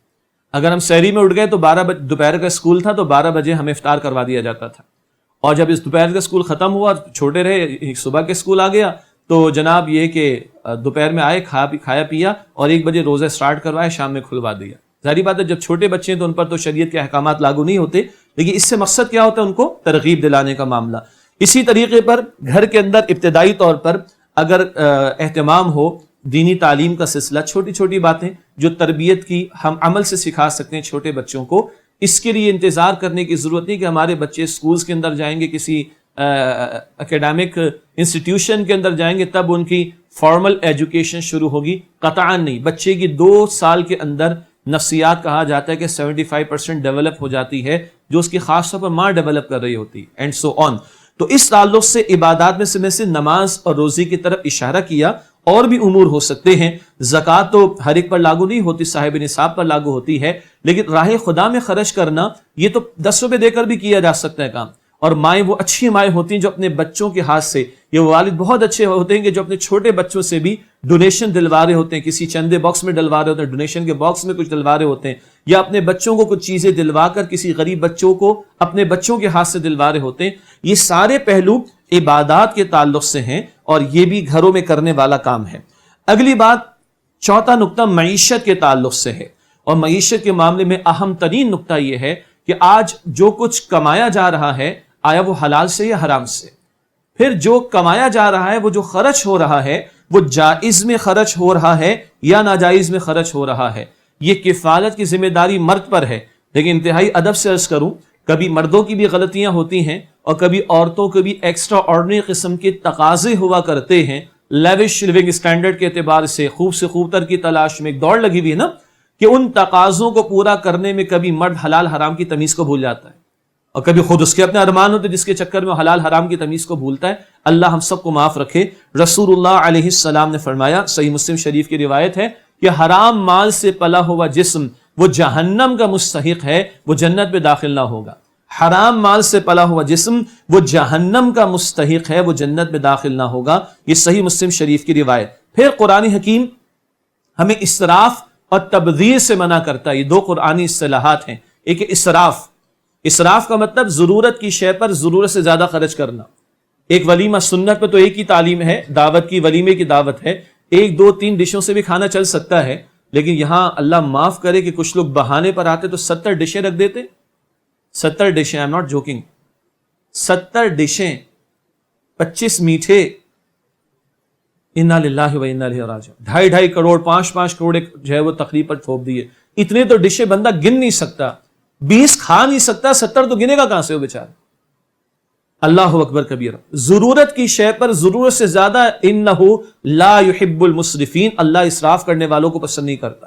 اگر ہم سحری میں اٹھ گئے تو 12 بجے، دوپہر کا اسکول تھا تو 12 بجے ہمیں افطار کروا دیا جاتا تھا، اور جب اس دوپہر کا اسکول ختم ہوا، چھوٹے رہے، صبح کے اسکول آ گیا تو جناب یہ کہ دوپہر میں آئے، کھایا پیا اور 1 بجے روزہ سٹارٹ کروائے، شام میں کھلوا دیا۔ ظاہری بات ہے جب چھوٹے بچے ہیں تو ان پر تو شریعت کے احکامات لاگو نہیں ہوتے، لیکن اس سے مقصد کیا ہوتا ہے؟ ان کو ترغیب دلانے کا معاملہ۔ اسی طریقے پر گھر کے اندر ابتدائی طور پر اگر اہتمام ہو دینی تعلیم کا سلسلہ، چھوٹی چھوٹی باتیں جو تربیت کی ہم عمل سے سکھا سکتے ہیں چھوٹے بچوں کو، اس کے لیے انتظار کرنے کی ضرورت نہیں کہ ہمارے بچے سکولز کے اندر جائیں گے، کسی اکیڈمک انسٹیٹیوشن کے اندر جائیں گے تب ان کی فارمل ایجوکیشن شروع ہوگی، قطعاً نہیں. بچے کی 2 سال کے اندر نفسیات کہا جاتا ہے کہ 75% ڈیولپ ہو جاتی ہے، جو اس کی خاص طور پر ماں ڈیولپ کر رہی ہوتی ہے، اینڈ سو آن. تو اس تعلق سے عبادات میں سے نماز اور روزی کی طرف اشارہ کیا. اور بھی امور ہو سکتے ہیں. زکوٰۃ تو ہر ایک پر لاگو نہیں ہوتی، صاحب نصاب پر لاگو ہوتی ہے، لیکن راہ خدا میں خرچ کرنا یہ تو 10 روپے دے کر بھی کیا جا سکتا ہے کام. اور مائیں وہ اچھی مائیں ہوتی ہیں جو اپنے بچوں کے ہاتھ سے، یہ والد بہت اچھے ہوتے ہیں کہ جو اپنے چھوٹے بچوں سے بھی ڈونیشن دلوا رہے ہوتے ہیں، کسی چندے باکس میں ڈلوا رہے ہوتے ہیں، ڈونیشن کے باکس میں کچھ ڈلوا رہے ہوتے ہیں، یا اپنے بچوں کو کچھ چیزیں دلوا کر کسی غریب بچوں کو اپنے بچوں کے ہاتھ سے دلوا رہے ہوتے ہیں. یہ سارے پہلو عبادات کے تعلق سے ہیں اور یہ بھی گھروں میں کرنے والا کام ہے. اگلی بات، چوتھا نقطہ معیشت کے تعلق سے ہے، اور معیشت کے معاملے میں اہم ترین نقطہ یہ ہے کہ آج جو کچھ کمایا جا رہا ہے آیا وہ حلال سے یا حرام سے؟ پھر جو کمایا جا رہا ہے، وہ جو خرچ ہو رہا ہے، وہ جائز میں خرچ ہو رہا ہے یا ناجائز میں خرچ ہو رہا ہے؟ یہ کفالت کی ذمہ داری مرد پر ہے. لیکن انتہائی ادب سے عرض کروں، کبھی مردوں کی بھی غلطیاں ہوتی ہیں اور کبھی عورتوں کے بھی ایکسٹرا آرڈنری قسم کے تقاضے ہوا کرتے ہیں. لیوش لیونگ اسٹینڈرڈ کے اعتبار سے خوب سے خوب تر کی تلاش میں ایک دوڑ لگی ہوئی ہے نا، کہ ان تقاضوں کو پورا کرنے میں کبھی مرد حلال حرام کی تمیز کو بھول جاتا ہے، اور کبھی خود اس کے اپنے ارمان ہوتے جس کے چکر میں حلال حرام کی تمیز کو بھولتا ہے. اللہ ہم سب کو معاف رکھے. رسول اللہ علیہ السلام نے فرمایا، صحیح مسلم شریف کی روایت ہے، کہ حرام مال سے پلا ہوا جسم وہ جہنم کا مستحق ہے، وہ جنت میں داخل نہ ہوگا. حرام مال سے پلا ہوا جسم وہ جہنم کا مستحق ہے، وہ جنت میں داخل نہ ہوگا. یہ صحیح مسلم شریف کی روایت. پھر قرآن حکیم ہمیں اسراف اور تبذیر سے منع کرتا ہے. یہ 2 قرآنی اصطلاحات ہیں. ایک اسراف، اسراف کا مطلب ضرورت کی شے پر ضرورت سے زیادہ خرچ کرنا. ایک ولیمہ سنت پہ تو ایک ہی تعلیم ہے، دعوت کی، ولیمے کی دعوت ہے، 1 2 3 ڈشوں سے بھی کھانا چل سکتا ہے. لیکن یہاں اللہ معاف کرے کہ کچھ لوگ بہانے پر آتے تو 70 ڈشیں رکھ دیتے. 70 ڈشیں، آئی ایم ناٹ جوکنگ، 70 ڈشیں، 25 میٹھے. انا للہ و انا الیہ راجعون. 2.5 کروڑ 5 کروڑ جو ہے وہ تقریب پر تھوپ دیے. اتنے تو ڈشیں بندہ گن نہیں سکتا، 20 کھا نہیں سکتا، 70 تو گنے گا کہاں سے وہ بیچارہ. اللہ اکبر کبیرہ. ضرورت کی شے پر ضرورت سے زیادہ، انہ لا يحب المسرفین، اللہ اسراف کرنے والوں کو پسند نہیں کرتا.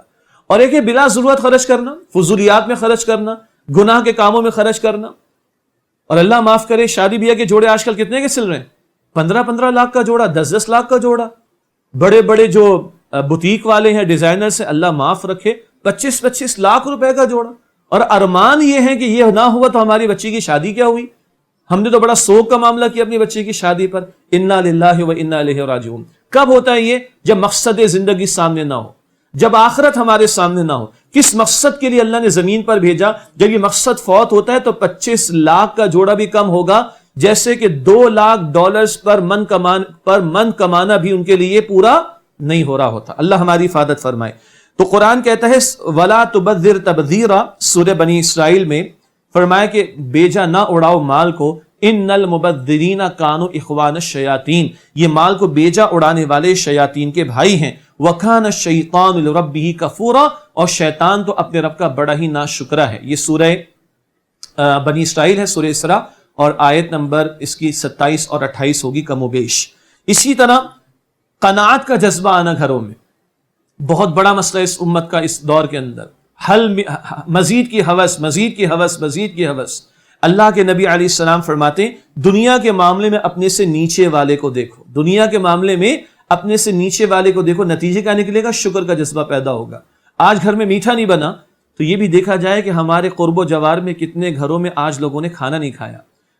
اور ایک ہے بلا ضرورت خرچ کرنا، فضولیات میں خرچ کرنا، گناہ کے کاموں میں خرچ کرنا. اور اللہ معاف کرے، شادی بیاہ کے جوڑے آج کل کتنے کے چل رہے ہیں؟ 15 لاکھ کا جوڑا، 10 لاکھ کا جوڑا. بڑے بڑے جو بوتیک والے ہیں، ڈیزائنر سے، اللہ معاف رکھے، 25 لاکھ روپے کا جوڑا. اور ارمان یہ ہے کہ یہ نہ ہوا تو ہماری بچی کی شادی کیا ہوئی. ہم نے تو بڑا سوگ کا معاملہ کیا اپنی بچی کی شادی پر. انا للہ و انا الیہ راجعون. کب ہوتا ہے یہ؟ جب مقصد زندگی سامنے نہ ہو، جب آخرت ہمارے سامنے نہ ہو. کس مقصد کے لیے اللہ نے زمین پر بھیجا؟ جب یہ مقصد فوت ہوتا ہے تو 25 لاکھ کا جوڑا بھی کم ہوگا، جیسے کہ $2 لاکھ پر من کمانا بھی ان کے لیے پورا نہیں ہو رہا ہوتا. اللہ ہماری حفاظت فرمائے. تو قرآن کہتا ہے وَلَا تُبَذِّرْ تَبْذِيرًا، سورہ بنی اسرائیل میں فرمایا کہ بیجا نہ اڑاؤ مال کو. ان المبذرین کانوا اخوان الشیاطین، یہ مال کو بیجا اڑانے والے شیاطین کے بھائی ہیں. وَكَانَ الشَّيْطَانُ لِرَبِّهِ كَفُورًا، اور شیطان تو اپنے رب کا بڑا ہی ناشکرا ہے. یہ سورہ بنی اسرائیل ہے، سورہ اسراء، اور آیت نمبر اس کی 27 اور 28 ہوگی کم و بیش. اسی طرح قناعت کا جذبہ آنا گھروں میں بہت بڑا مسئلہ اس امت کا اس دور کے اندر. مزید کی ہوس، مزید کی ہوس، مزید کی ہوس. اللہ کے نبی علیہ السلام فرماتے ہیں دنیا کے معاملے میں اپنے سے نیچے والے کو دیکھو، دنیا کے معاملے میں اپنے سے نیچے والے کو دیکھو، نتیجے کیا نکلے گا؟ شکر کا جذبہ پیدا ہوگا. آج گھر میں میٹھا نہیں بنا تو یہ بھی دیکھا جائے کہ ہمارے قرب و جوار میں کتنے گھروں میں آج لوگوں نے کھانا نہیں کھایا.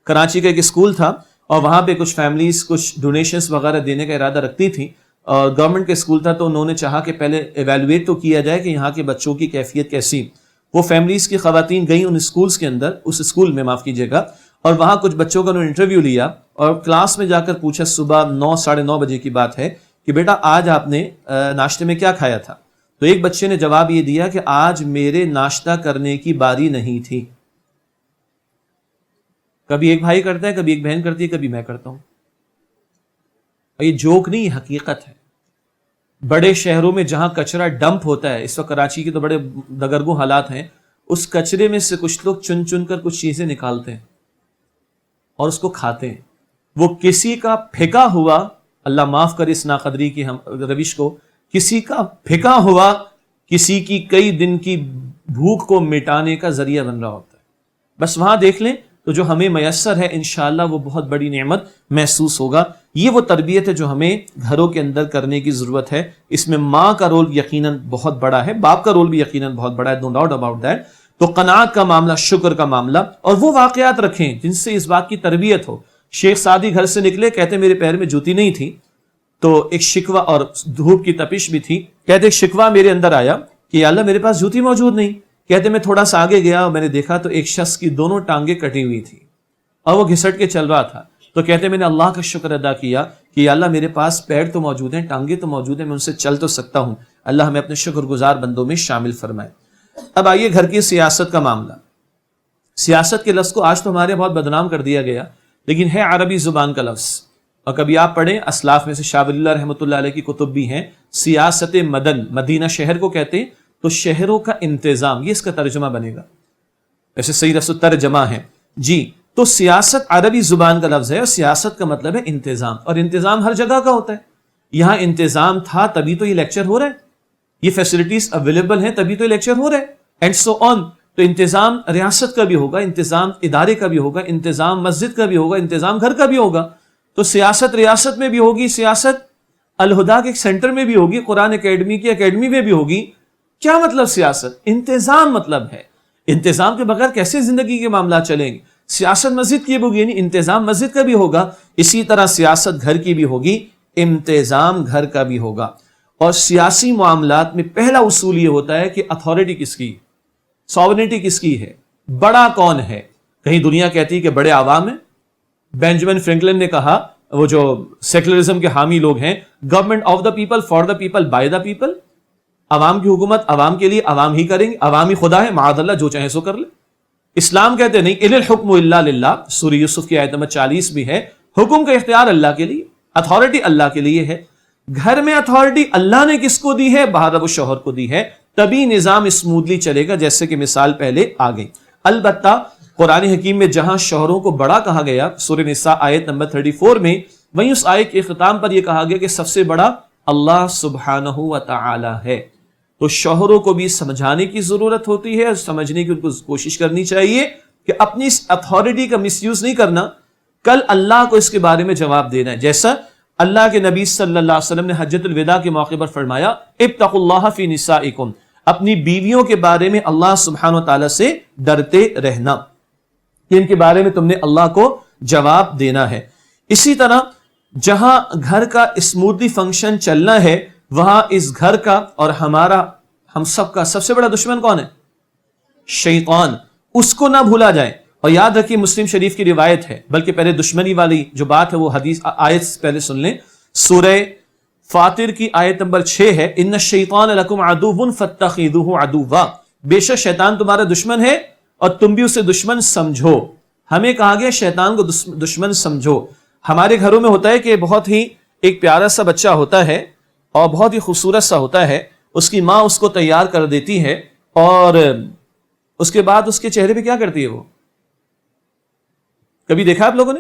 کراچی کا ایک اسکول تھا اور وہاں پہ کچھ فیملیز کچھ ڈونیشنز وغیرہ دینے کا ارادہ رکھتی تھیں، اور گورنمنٹ کا اسکول تھا تو انہوں نے چاہا کہ پہلے ایویلویٹ تو کیا جائے کہ یہاں کے بچوں کی کیفیت کیسی. وہ فیملیز کی خواتین گئیں ان اسکولز کے اندر، اس اسکول میں معاف کیجیے گا، اور وہاں کچھ بچوں کا انہوں نے انٹرویو لیا اور کلاس میں جا کر پوچھا، صبح 9 ساڑھے 9 بجے کی بات ہے، کہ بیٹا آج آپ نے ناشتے میں کیا کھایا تھا؟ تو ایک بچے نے جواب یہ دیا کہ آج میرے ناشتہ کرنے کی باری نہیں تھی. کبھی ایک بھائی کرتا ہے، کبھی ایک بہن کرتی ہے، کبھی میں کرتا ہوں. اور یہ جوک نہیں، حقیقت ہے. بڑے شہروں میں جہاں کچرا ڈمپ ہوتا ہے، اس وقت کراچی کے تو بڑے دگرگوں حالات ہیں، اس کچرے میں سے کچھ لوگ چن چن کر کچھ چیزیں نکالتے ہیں اور اس کو کھاتے ہیں. وہ کسی کا پھینکا ہوا، اللہ معاف کرے اس ناقدری کی ہم روش کو، کسی کا پھینکا ہوا کسی کی کئی دن کی بھوک کو مٹانے کا ذریعہ بن رہا ہوتا ہے۔ بس وہاں دیکھ لیں تو جو ہمیں میسر ہے انشاءاللہ وہ بہت بڑی نعمت محسوس ہوگا۔ یہ وہ تربیت ہے جو ہمیں گھروں کے اندر کرنے کی ضرورت ہے۔ اس میں ماں کا رول یقیناً بہت بڑا ہے، باپ کا رول بھی یقیناً بہت بڑا ہے، نو ڈاؤٹ اباؤٹ دیٹ۔ تو قناعت کا معاملہ، شکر کا معاملہ، اور وہ واقعات رکھیں جن سے اس بات کی تربیت ہو۔ شیخ سعدی گھر سے نکلے، کہتے میرے پیر میں جوتی نہیں تھی، تو ایک شکوہ اور دھوپ کی تپش بھی تھی، کہتے ایک شکوہ میرے اندر آیا کہ یا اللہ میرے پاس جوتی موجود نہیں۔ کہتے میں تھوڑا سا آگے گیا اور میں نے دیکھا تو ایک شخص کی دونوں ٹانگیں کٹی ہوئی تھی اور وہ گھسٹ کے چل رہا تھا۔ تو کہتے میں نے اللہ کا شکر ادا کیا کہ یا اللہ میرے پاس پیر تو موجود ہیں، ٹانگیں تو موجود ہیں، میں ان سے چل تو سکتا ہوں، اللہ ہمیں اپنے شکر گزار بندوں میں شامل فرمائے۔ اب آئیے گھر کی سیاست کا معاملہ۔ سیاست کے لفظ کو آج تو ہمارے بہت بدنام کر دیا گیا، لیکن ہے عربی زبان کا لفظ، اور کبھی آپ پڑھیں اسلاف میں سے شاہ ولی اللہ رحمۃ اللہ علیہ کی کتب بھی ہیں، سیاست مدن، مدینہ شہر کو کہتے ہیں، تو شہروں کا انتظام، یہ اس کا ترجمہ بنے گا، ایسے صحیح لفظ ترجمہ ہے جی۔ تو سیاست عربی زبان کا لفظ ہے، اور سیاست کا مطلب ہے انتظام، اور انتظام ہر جگہ کا ہوتا ہے۔ یہاں انتظام تھا تبھی تو یہ لیکچر ہو رہا ہے، یہ فیسلٹیز اویلیبل ہیں تبھی تو یہ لیکچر ہو رہا ہے، اینڈ سو آن۔ تو انتظام ریاست کا بھی ہوگا، انتظام ادارے کا بھی ہوگا، انتظام مسجد کا بھی ہوگا، انتظام گھر کا بھی ہوگا۔ تو سیاست ریاست میں بھی ہوگی، سیاست الہدا کے سینٹر میں بھی ہوگی، قرآن اکیڈمی کی اکیڈمی میں بھی ہوگی۔ کیا مطلب سیاست؟ انتظام مطلب ہے۔ انتظام کے بغیر کیسے زندگی کے معاملات چلیں گے؟ سیاست مسجد کی بھی ہوگی، یعنی انتظام مسجد کا بھی ہوگا، اسی طرح سیاست گھر کی بھی ہوگی، انتظام گھر کا بھی ہوگا۔ اور سیاسی معاملات میں پہلا اصول یہ ہوتا ہے کہ اتھارٹی کس کی، ساورنٹی کس کی ہے، بڑا کون ہے۔ کہیں دنیا کہتی ہے کہ بڑے عوام ہیں، بینجامن فرینکلن نے کہا، وہ جو سیکولرزم کے حامی لوگ ہیں، government of the people, for the people, by the people, عوام کی حکومت عوام کے لیے، عوام ہی کریں گے، عوامی خدا ہے، معاذ اللہ جو چاہے سو کر لے۔ اسلام کہتے نہیں، اِنِ الْحُکْمُ إِلَّا لِلَّهِ، سورہ یوسف کی آیت نمبر 40 بھی ہے، حکم کا اختیار اللہ کے لیے، اتھارٹی اللہ کے لیے ہے۔ گھر میں اتھارٹی اللہ نے کس کو دی ہے؟ بہرحال وہ شوہر کو دی ہے، تبھی نظام اسموتھلی چلے گا، جیسے کہ مثال پہلے آ گئی۔ البتہ قرآن حکیم میں جہاں شوہروں کو بڑا کہا گیا، سورہ نساء آیت نمبر 34 میں، وہیں اس آیت کے اختتام پر یہ کہا گیا کہ سب سے بڑا اللہ سبحانہ و تعالی ہے۔ تو شوہروں کو بھی سمجھانے کی ضرورت ہوتی ہے، سمجھنے کی ان کو کوشش کرنی چاہیے کہ اپنی اس اتھارٹی کا مس یوز نہیں کرنا، کل اللہ کو اس کے بارے میں جواب دینا ہے۔ جیسا اللہ کے نبی صلی اللہ علیہ وسلم نے حجۃ الوداع کے موقع پر فرمایا، اتقوا اللہ فی نسائکم، اپنی بیویوں کے بارے میں اللہ سبحانہ و تعالیٰ سے ڈرتے رہنا، کہ ان کے بارے میں تم نے اللہ کو جواب دینا ہے۔ اسی طرح جہاں گھر کا اسموتھلی فنکشن چلنا ہے، وہاں اس گھر کا اور ہمارا، ہم سب کا سب سے بڑا دشمن کون ہے؟ شیطان۔ اس کو نہ بھولا جائے، اور یاد رکھیے مسلم شریف کی روایت ہے، بلکہ پہلے دشمنی والی جو بات ہے وہ حدیث آیت پہلے سن لیں۔ سورہ فاطر کی آیت نمبر 6 ہے، ان الشیطان لکم عدو فاتخذوہ عدوا، بے شک شیطان تمہارا دشمن ہے اور تم بھی اسے دشمن سمجھو۔ ہمیں کہا گیا شیطان کو دشمن سمجھو۔ ہمارے گھروں میں ہوتا ہے کہ بہت ہی ایک پیارا سا بچہ ہوتا ہے اور بہت ہی خوبصورت سا ہوتا ہے، اس کی ماں اس کو تیار کر دیتی ہے، اور اس کے بعد اس کے چہرے پہ کیا کرتی ہے؟ وہ کبھی دیکھا آپ لوگوں نے؟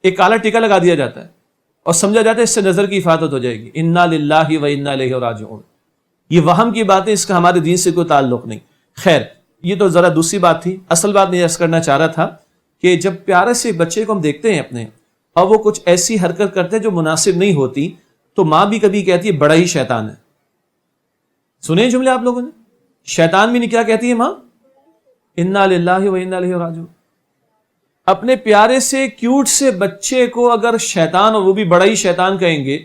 ایک کالا ٹیکا لگا دیا جاتا ہے اور سمجھا جاتا ہے اس سے نظر کی حفاظت ہو جائے گی۔ انا للہ و انا الیہ راجعون۔ یہ وہم کی باتیں، اس کا ہمارے دین سے کوئی تعلق نہیں۔ خیر، یہ تو ذرا دوسری بات تھی۔ اصل بات میں عرض کرنا چاہ رہا تھا کہ جب پیارے سے بچے کو ہم دیکھتے ہیں اپنے، اور وہ کچھ ایسی حرکت کرتے ہیں جو مناسب نہیں ہوتی، تو ماں بھی کبھی کہتی ہے بڑا ہی شیطان ہے۔ سنے جملے آپ لوگوں نے؟ شیطان بھی نہیں کیا کہتی ہے ماں؟ انا للہ و انا الیہ راجعون۔ اپنے پیارے سے کیوٹ سے بچے کو اگر شیطان، اور وہ بھی بڑا ہی شیطان کہیں گے،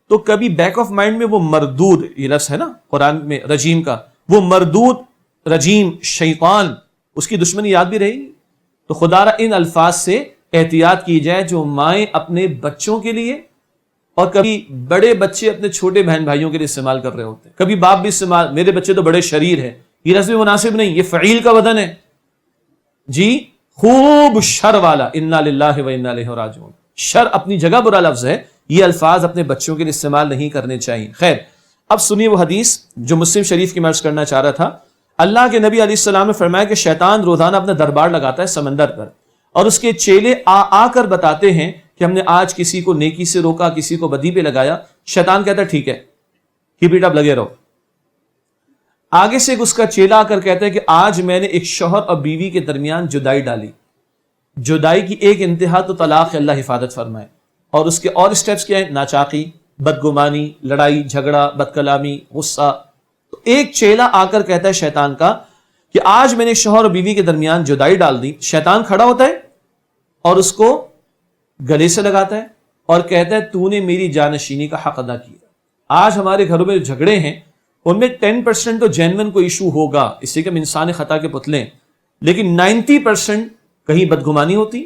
تو کبھی بیک آف مائنڈ میں وہ مردود، یہ لفظ ہے نا قرآن میں رجیم کا، وہ مردود رجیم شیطان، اس کی دشمنی یاد بھی رہے گی۔ تو خدا را ان الفاظ سے احتیاط کی جائے جو مائیں اپنے بچوں کے لیے، اور کبھی بڑے بچے اپنے چھوٹے بہن بھائیوں کے لیے استعمال کر رہے ہوتے ہیں، کبھی باپ بھی استعمال، میرے بچے تو بڑے شریر ہیں، یہ لفظ بھی مناسب نہیں، یہ فعیل کا وزن ہے جی، خوب شر والا، انا للہ و انا الیہ راجعون۔ شر اپنی جگہ برا لفظ ہے، یہ الفاظ اپنے بچوں کے لیے استعمال نہیں کرنے چاہیے۔ خیر، اب سنیے وہ حدیث جو مسلم شریف کی میں عرض کرنا چاہ رہا تھا۔ اللہ کے نبی علیہ السلام نے فرمایا کہ شیطان روزانہ اپنا دربار لگاتا ہے سمندر پر، اور اس کے چیلے آ کر بتاتے ہیں کہ ہم نے آج کسی کو نیکی سے روکا, کسی کو بدی پہ لگایا, شیطان کہتا ہے ٹھیک ہے, کیپ اٹ اپ, لگے رہو. آگے سے اس کا چیلا آ کر کہتا ہے کہ آج میں نے ایک شوہر اور بیوی کے درمیان جدائی ڈالی. جدائی کی ایک انتہا تو طلاق, اللہ حفاظت فرمائے. اور اس کے اور سٹیپس کیا ہیں؟ ناچاقی, بدگمانی, لڑائی جھگڑا, بد کلامی, غصہ. تو ایک چیلا آ کر کہتا ہے شیطان کا کہ آج میں نے شوہر اور بیوی کے درمیان جدائی ڈال دی. شیطان کھڑا ہوتا ہے اور اس کو گلے سے لگاتا ہے اور کہتا ہے تو نے میری جانشینی کا حق ادا کیا. آج ہمارے گھروں میں جو جھگڑے ہیں ان میں 10% تو جینون کو ایشو ہوگا, اس لیے کہ ہم انسان خطا کے پتلے ہیں, لیکن 90% کہیں بدگمانی ہوتی,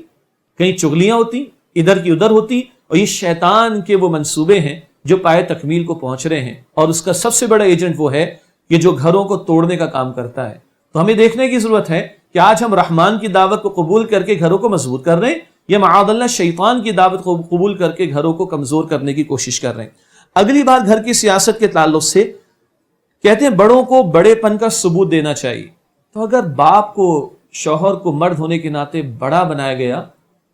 کہیں چغلیاں ہوتی, ادھر کی ادھر ہوتی, اور یہ شیطان کے وہ منصوبے ہیں جو پائے تکمیل کو پہنچ رہے ہیں. اور اس کا سب سے بڑا ایجنٹ وہ ہے کہ جو گھروں کو توڑنے کا کام کرتا ہے. تو ہمیں دیکھنے کی ضرورت ہے کہ آج ہم رحمان کی دعوت کو قبول کر کے گھروں کو مضبوط کر رہے ہیں یا معاذ اللہ شیطان کی دعوت کو قبول کر کے گھروں کو کمزور کرنے کی کوشش کر رہے ہیں. اگلی بات گھر کی سیاست کے تعلق سے کہتے ہیں بڑوں کو بڑے پن کا ثبوت دینا چاہیے. تو اگر باپ کو, شوہر کو مرد ہونے کے ناطے بڑا بنایا گیا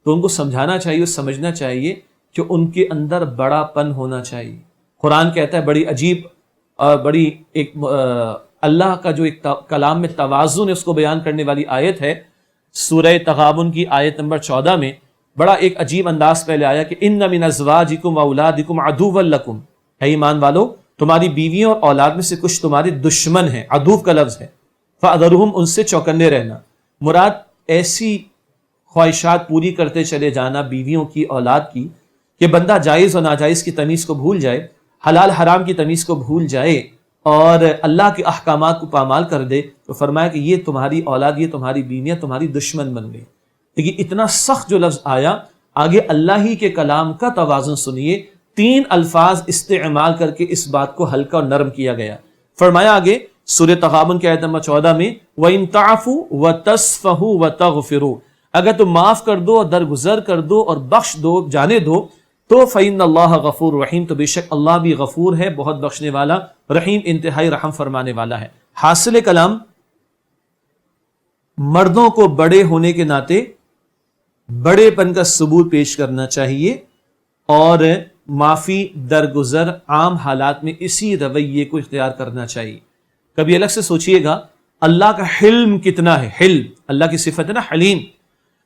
تو ان کو سمجھانا چاہیے, سمجھنا چاہیے کہ ان کے اندر بڑا پن ہونا چاہیے. قرآن کہتا ہے بڑی عجیب اور بڑی ایک اللہ کا جو ایک کلام میں توازن ہے اس کو بیان کرنے والی آیت ہے, سورہ تغابن کی آیت نمبر 14 میں بڑا ایک عجیب انداز پہلے آیا کہ ان من ازواجکم واولادکم عدوا لکم, ہے ایمان والو تمہاری بیویوں اور اولاد میں سے کچھ تمہارے دشمن ہیں. عدو کا لفظ ہے, فاحذرہم, ان سے چوکنے رہنا. مراد ایسی خواہشات پوری کرتے چلے جانا بیویوں کی, اولاد کی, کہ بندہ جائز اور ناجائز کی تمیز کو بھول جائے, حلال حرام کی تمیز کو بھول جائے اور اللہ کے احکامات کو پامال کر دے. تو فرمایا کہ یہ تمہاری اولاد, یہ تمہاری بیویاں تمہاری دشمن بن گئی. لیکن اتنا سخت جو لفظ آیا, آگے اللہ ہی کے کلام کا توازن سنیے, 3 الفاظ استعمال کر کے اس بات کو ہلکا اور نرم کیا گیا. فرمایا آگے سورہ تغابن کی آیت نمبر 14 میں وَإِن تَعْفُوا وَتَصْفَحُوا وَتَغْفِرُوا, اگر تم معاف کر دو اور درگزر کر دو اور بخش دو, جانے دو, تو فَإِنَّ اللَّهَ غَفُورٌ رَحِيمٌ, تو بے شک اللہ بھی غفور ہے, بہت بخشنے والا, رحیم انتہائی رحم فرمانے والا ہے. حاصل کلام مردوں کو بڑے ہونے کے ناطے بڑے پن کا ثبوت پیش کرنا چاہیے اور معافی, درگزر, عام حالات میں اسی رویے کو اختیار کرنا چاہیے. کبھی الگ سے سوچئے گا اللہ کا حلم کتنا ہے. حلم اللہ کی صفت ہے نا, حلیم.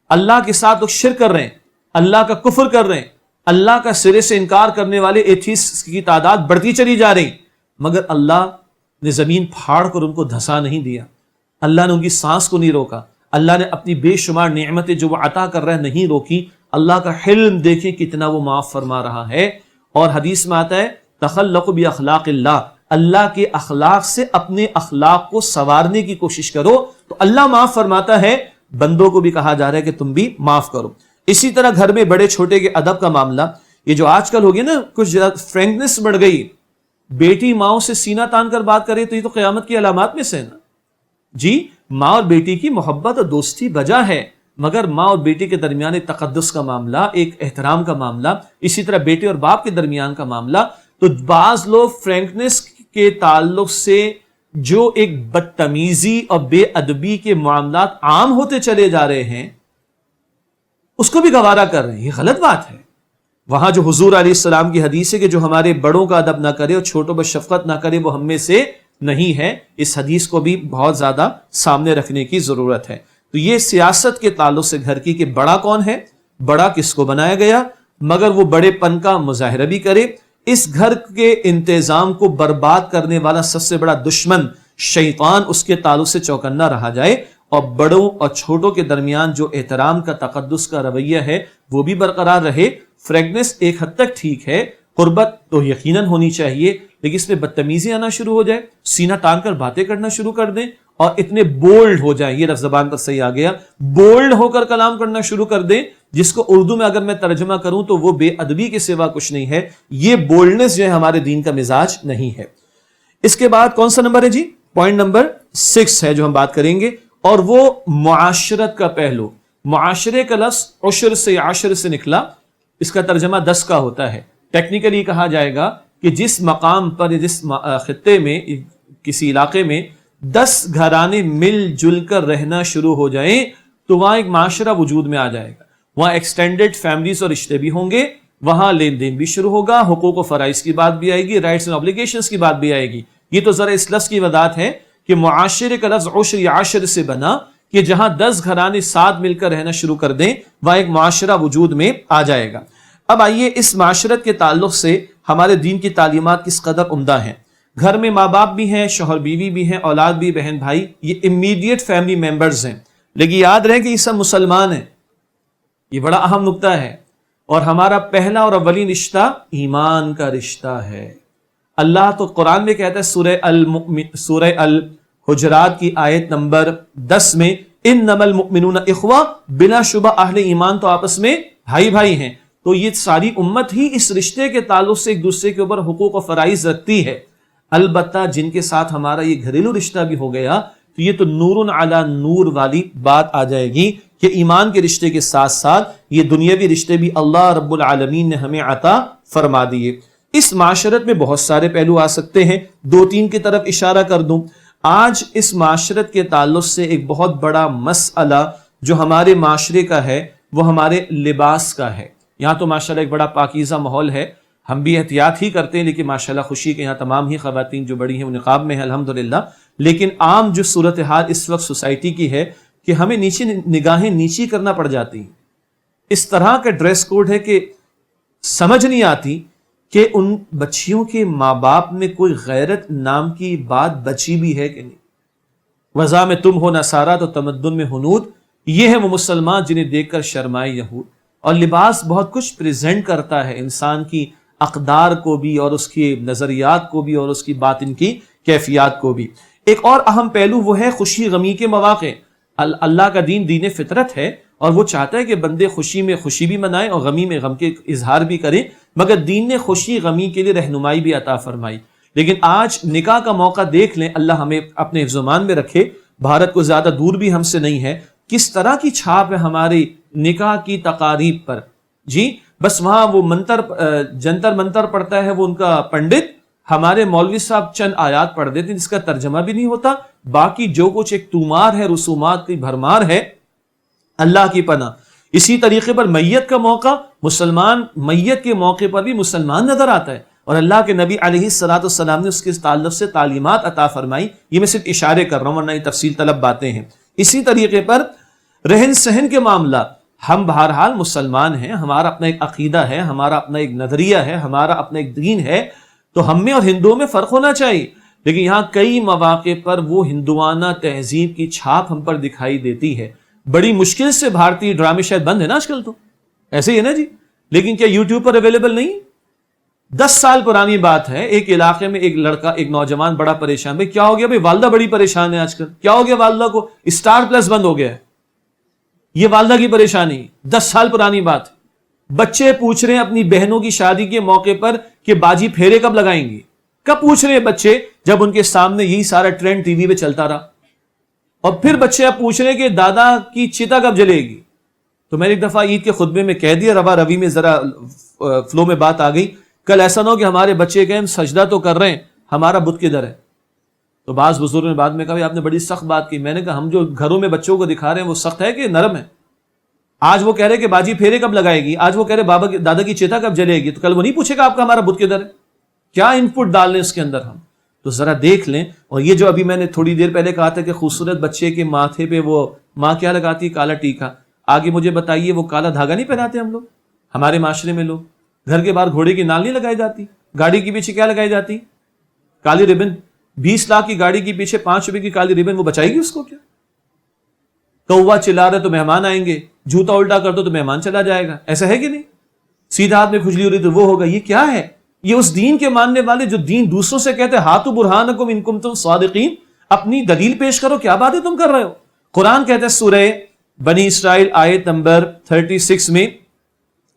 اللہ کے ساتھ لوگ شرک کر رہے ہیں, اللہ کا کفر کر رہے ہیں, اللہ کا سرے سے انکار کرنے والے ایتھیسٹ کی تعداد بڑھتی چلی جا رہی, مگر اللہ نے زمین پھاڑ کر ان کو دھسا نہیں دیا, اللہ نے ان کی سانس کو نہیں روکا, اللہ نے اپنی بے شمار نعمتیں جو وہ عطا کر رہا ہے نہیں روکی. اللہ کا حلم دیکھیں کتنا وہ معاف فرما رہا ہے. اور حدیث میں آتا ہے تخلقوا باخلاق اللہ, اللہ کے اخلاق سے اپنے اخلاق کو سنوارنے کی کوشش کرو تو اللہ معاف فرماتا ہے. بندوں کو بھی کہا جا رہا ہے کہ تم بھی معاف کرو. اسی طرح گھر میں بڑے چھوٹے کے ادب کا معاملہ, یہ جو آج کل ہو گیا نا, کچھ فرینکنس بڑھ گئی. بیٹی ماؤں سے سینہ تان کر بات کرے تو یہ تو قیامت کی علامات میں سے ہے نا جی. ماں اور بیٹی کی محبت اور دوستی بجا ہے, مگر ماں اور بیٹی کے درمیان ایک تقدس کا معاملہ, ایک احترام کا معاملہ, اسی طرح بیٹے اور باپ کے درمیان کا معاملہ. تو بعض لوگ فرینکنس کے تعلق سے جو ایک بدتمیزی اور بے ادبی کے معاملات عام ہوتے چلے جا رہے ہیں اس کو بھی گوارا کر رہے ہیں. یہ غلط بات ہے. وہاں جو حضور علیہ السلام کی حدیث ہے کہ جو ہمارے بڑوں کا ادب نہ کرے اور چھوٹوں پر شفقت نہ کرے وہ ہم میں سے نہیں ہے, اس حدیث کو بھی بہت زیادہ سامنے رکھنے کی ضرورت ہے. تو یہ سیاست کے تعلق سے گھر کی کہ بڑا کون ہے, بڑا کس کو بنایا گیا, مگر وہ بڑے پن کا مظاہرہ بھی کرے. اس گھر کے انتظام کو برباد کرنے والا سب سے بڑا دشمن شیطان, اس کے تعلق سے چوکنا رہا جائے اور بڑوں اور چھوٹوں کے درمیان جو احترام کا, تقدس کا رویہ ہے وہ بھی برقرار رہے. فریگنس ایک حد تک ٹھیک ہے, قربت تو یقیناً ہونی چاہیے, لیکن اس میں بدتمیزی آنا شروع ہو جائے, سینہ تان کر باتیں کرنا شروع کر دیں اور اتنے بولڈ ہو جائیں, یہ لفظ زبان پر صحیح آ گیا, بولڈ ہو کر کلام کرنا شروع کر دیں, جس کو اردو میں اگر میں ترجمہ کروں تو وہ بے ادبی کے سوا کچھ نہیں ہے. یہ بولڈنس جو ہے ہمارے دین کا مزاج نہیں ہے. اس کے بعد کون سا نمبر ہے جی؟ پوائنٹ نمبر 6 ہے جو ہم بات کریں گے, اور وہ معاشرت کا پہلو. معاشرے کا لفظ عشر سے, عشر سے نکلا, اس کا ترجمہ 10 کا ہوتا ہے. ٹیکنیکلی کہا جائے گا کہ جس مقام پر, جس خطے میں, کسی علاقے میں 10 گھرانے مل جل کر رہنا شروع ہو جائیں تو وہاں ایک معاشرہ وجود میں آ جائے گا. وہاں ایکسٹینڈڈ فیملیز اور رشتے بھی ہوں گے، وہاں لین دین بھی شروع ہوگا، حقوق و فرائض کی بات بھی آئے گی، رائٹس اینڈ اوبلیگیشنز کی بات بھی آئے گی۔ یہ تو ذرا اس لفظ کی وضاحت ہے کہ معاشرے کا لفظ عشر یا عشر سے بنا کہ جہاں 10 گھرانے ساتھ مل کر رہنا شروع کر دیں وہاں ایک معاشرہ وجود میں آ جائے گا۔ اب آئیے اس معاشرت کے تعلق سے ہمارے دین کی تعلیمات کس قدر عمدہ ہیں۔ گھر میں ماں باپ بھی ہیں، شوہر بیوی بھی ہیں، اولاد بھی، بہن بھائی، یہ امیڈیٹ فیملی ممبرز ہیں، لیکن یاد رہے کہ یہ سب مسلمان ہیں، یہ بڑا اہم نقطہ ہے۔ اور ہمارا پہلا اور اولین رشتہ ایمان کا رشتہ ہے۔ اللہ تو قرآن میں کہتا ہے سورہ الحجرات کی آیت نمبر 10 میں انما المؤمنون اخوہ، بلا شبہ اہل ایمان تو آپس میں بھائی بھائی ہیں۔ تو یہ ساری امت ہی اس رشتے کے تعلق سے ایک دوسرے کے اوپر حقوق و فرائض رکھتی ہے۔ البتہ جن کے ساتھ ہمارا یہ گھریلو رشتہ بھی ہو گیا تو یہ تو نور علی نور والی بات آ جائے گی کہ ایمان کے رشتے کے ساتھ ساتھ یہ دنیاوی رشتے بھی اللہ رب العالمین نے ہمیں عطا فرما دیے۔ اس معاشرت میں بہت سارے پہلو آ سکتے ہیں، 2-3 کی طرف اشارہ کر دوں۔ آج اس معاشرت کے تعلق سے ایک بہت بڑا مسئلہ جو ہمارے معاشرے کا ہے وہ ہمارے لباس کا ہے۔ یہاں تو ماشاءاللہ ایک بڑا پاکیزہ ماحول ہے، ہم بھی احتیاط ہی کرتے ہیں، لیکن ماشاءاللہ خوشی کے یہاں تمام ہی خواتین جو بڑی ہیں وہ نقاب میں ہیں الحمدللہ۔ لیکن عام جو صورتحال اس وقت سوسائٹی کی ہے کہ ہمیں نگاہیں نیچی کرنا پڑ جاتی ہیں۔ اس طرح کا ڈریس کوڈ ہے کہ سمجھ نہیں آتی کہ ان بچیوں کے ماں باپ میں کوئی غیرت نام کی بات بچی بھی ہے کہ نہیں۔ وضع میں تم ہو نصارہ تو تمدن میں ہنود، یہ ہے وہ مسلمان جنہیں دیکھ کر شرمائے یہود۔ اور لباس بہت کچھ پریزنٹ کرتا ہے انسان کی اقدار کو بھی اور اس کی نظریات کو بھی اور اس کی باطن کی کیفیات کو بھی۔ ایک اور اہم پہلو وہ ہے خوشی غمی کے مواقع۔ اللہ کا دین دین فطرت ہے اور وہ چاہتا ہے کہ بندے خوشی میں خوشی بھی منائیں اور غمی میں غم کے اظہار بھی کریں، مگر دین نے خوشی غمی کے لیے رہنمائی بھی عطا فرمائی۔ لیکن آج نکاح کا موقع دیکھ لیں، اللہ ہمیں اپنے حفظ و امان میں رکھے، بھارت کو زیادہ دور بھی ہم سے نہیں ہے، کس طرح کی چھاپ ہے ہماری نکاح کی تقاریب پر۔ جی بس وہاں وہ جنتر منتر پڑھتا ہے وہ ان کا پنڈت، ہمارے مولوی صاحب چند آیات پڑھ دیتے ہیں جس کا ترجمہ بھی نہیں ہوتا، باقی جو کچھ ایک تومار ہے، رسومات کی بھرمار ہے، اللہ کی پناہ۔ اسی طریقے پر میت کا موقع، مسلمان میت کے موقع پر بھی مسلمان نظر آتا ہے، اور اللہ کے نبی علیہ الصلوۃ والسلام نے اس کے تعلق سے تعلیمات عطا فرمائی۔ یہ میں صرف اشارے کر رہا ہوں ورنہ یہ تفصیل طلب باتیں ہیں۔ اسی طریقے پر رہن سہن کے معاملات، ہم بہرحال مسلمان ہیں، ہمارا اپنا ایک عقیدہ ہے، ہمارا اپنا ایک نظریہ ہے، ہمارا اپنا ایک دین ہے، تو ہم میں اور ہندوؤں میں فرق ہونا چاہیے، لیکن یہاں کئی مواقع پر وہ ہندوانہ تہذیب کی چھاپ ہم پر دکھائی دیتی ہے۔ بڑی مشکل سے بھارتی ڈرامے شاید بند ہے نا آج کل، تو ایسے ہی ہے نا جی، لیکن کیا یوٹیوب پر اویلیبل نہیں؟ 10 سال پرانی بات ہے، ایک علاقے میں ایک لڑکا، ایک نوجوان بڑا پریشان، بھائی کیا ہو گیا؟ بھائی والدہ بڑی پریشان ہے آج کل، کیا ہو گیا والدہ کو؟ اسٹار پلس بند ہو گیا ہے، یہ والدہ کی پریشانی، 10 سال پرانی بات۔ بچے پوچھ رہے ہیں اپنی بہنوں کی شادی کے موقع پر کہ باجی پھیرے کب لگائیں گی؟ کب پوچھ رہے ہیں بچے جب ان کے سامنے یہی سارا ٹرینڈ ٹی وی پہ چلتا رہا؟ اور پھر بچے اب پوچھ رہے ہیں کہ دادا کی چتا کب جلے گی؟ تو میں نے ایک دفعہ عید کے خطبے میں کہہ دیا، روا روی میں ذرا فلو میں بات آ گئی، کل ایسا نہ ہو کہ ہمارے بچے کہیں ہم سجدہ تو کر رہے ہیں، ہمارا بت کدھر ہے؟ تو بعض بزرگوں نے بعد میں کہا آپ نے بڑی سخت بات کی۔ میں نے کہا ہم جو گھروں میں بچوں کو دکھا رہے ہیں وہ سخت ہے کہ نرم ہے؟ آج وہ کہہ رہے کہ باجی پھیرے کب لگائے گی، آج وہ کہہ رہے دادا کی چیتا کب جلے گی، تو کل وہ نہیں پوچھے گا آپ کا ہمارا بت کدھر ہے؟ کیا ان پٹ ڈال لیں اس کے اندر ہم؟ تو ذرا دیکھ لیں۔ اور یہ جو ابھی میں نے تھوڑی دیر پہلے کہا تھا کہ خوبصورت بچے کے ماتھے پہ وہ ماں کیا لگاتی ہے؟ کالا ٹیکا۔ آگے مجھے بتائیے وہ کالا دھاگا نہیں پہناتے ہم لوگ ہمارے معاشرے میں؟ لوگ گھر کے باہر گھوڑے کی نال نہیں لگائی جاتی؟ گاڑی کے پیچھے کیا لگائی جاتی؟ کالی ربن۔ 20 لاکھ کی گاڑی کے پیچھے 5 روپے کی کالی ربن، وہ بچائے گی اس کو کیا؟ کوا چلا رہے تو مہمان آئیں گے، جوتا الٹا کر دو تو مہمان چلا جائے گا، ایسا ہے کہ نہیں؟ سیدھا ہاتھ میں کھجلی ہو رہی تو وہ ہوگا۔ یہ کیا ہے؟ یہ اس دین کے ماننے والے جو دین دوسروں سے کہتے ہیں ہاتھو برہانکم ان کنتم صادقین، اپنی دلیل پیش کرو، کیا باتیں تم کر رہے ہو؟ قرآن کہتا ہے سورہ بنی اسرائیل آیت نمبر 36 میں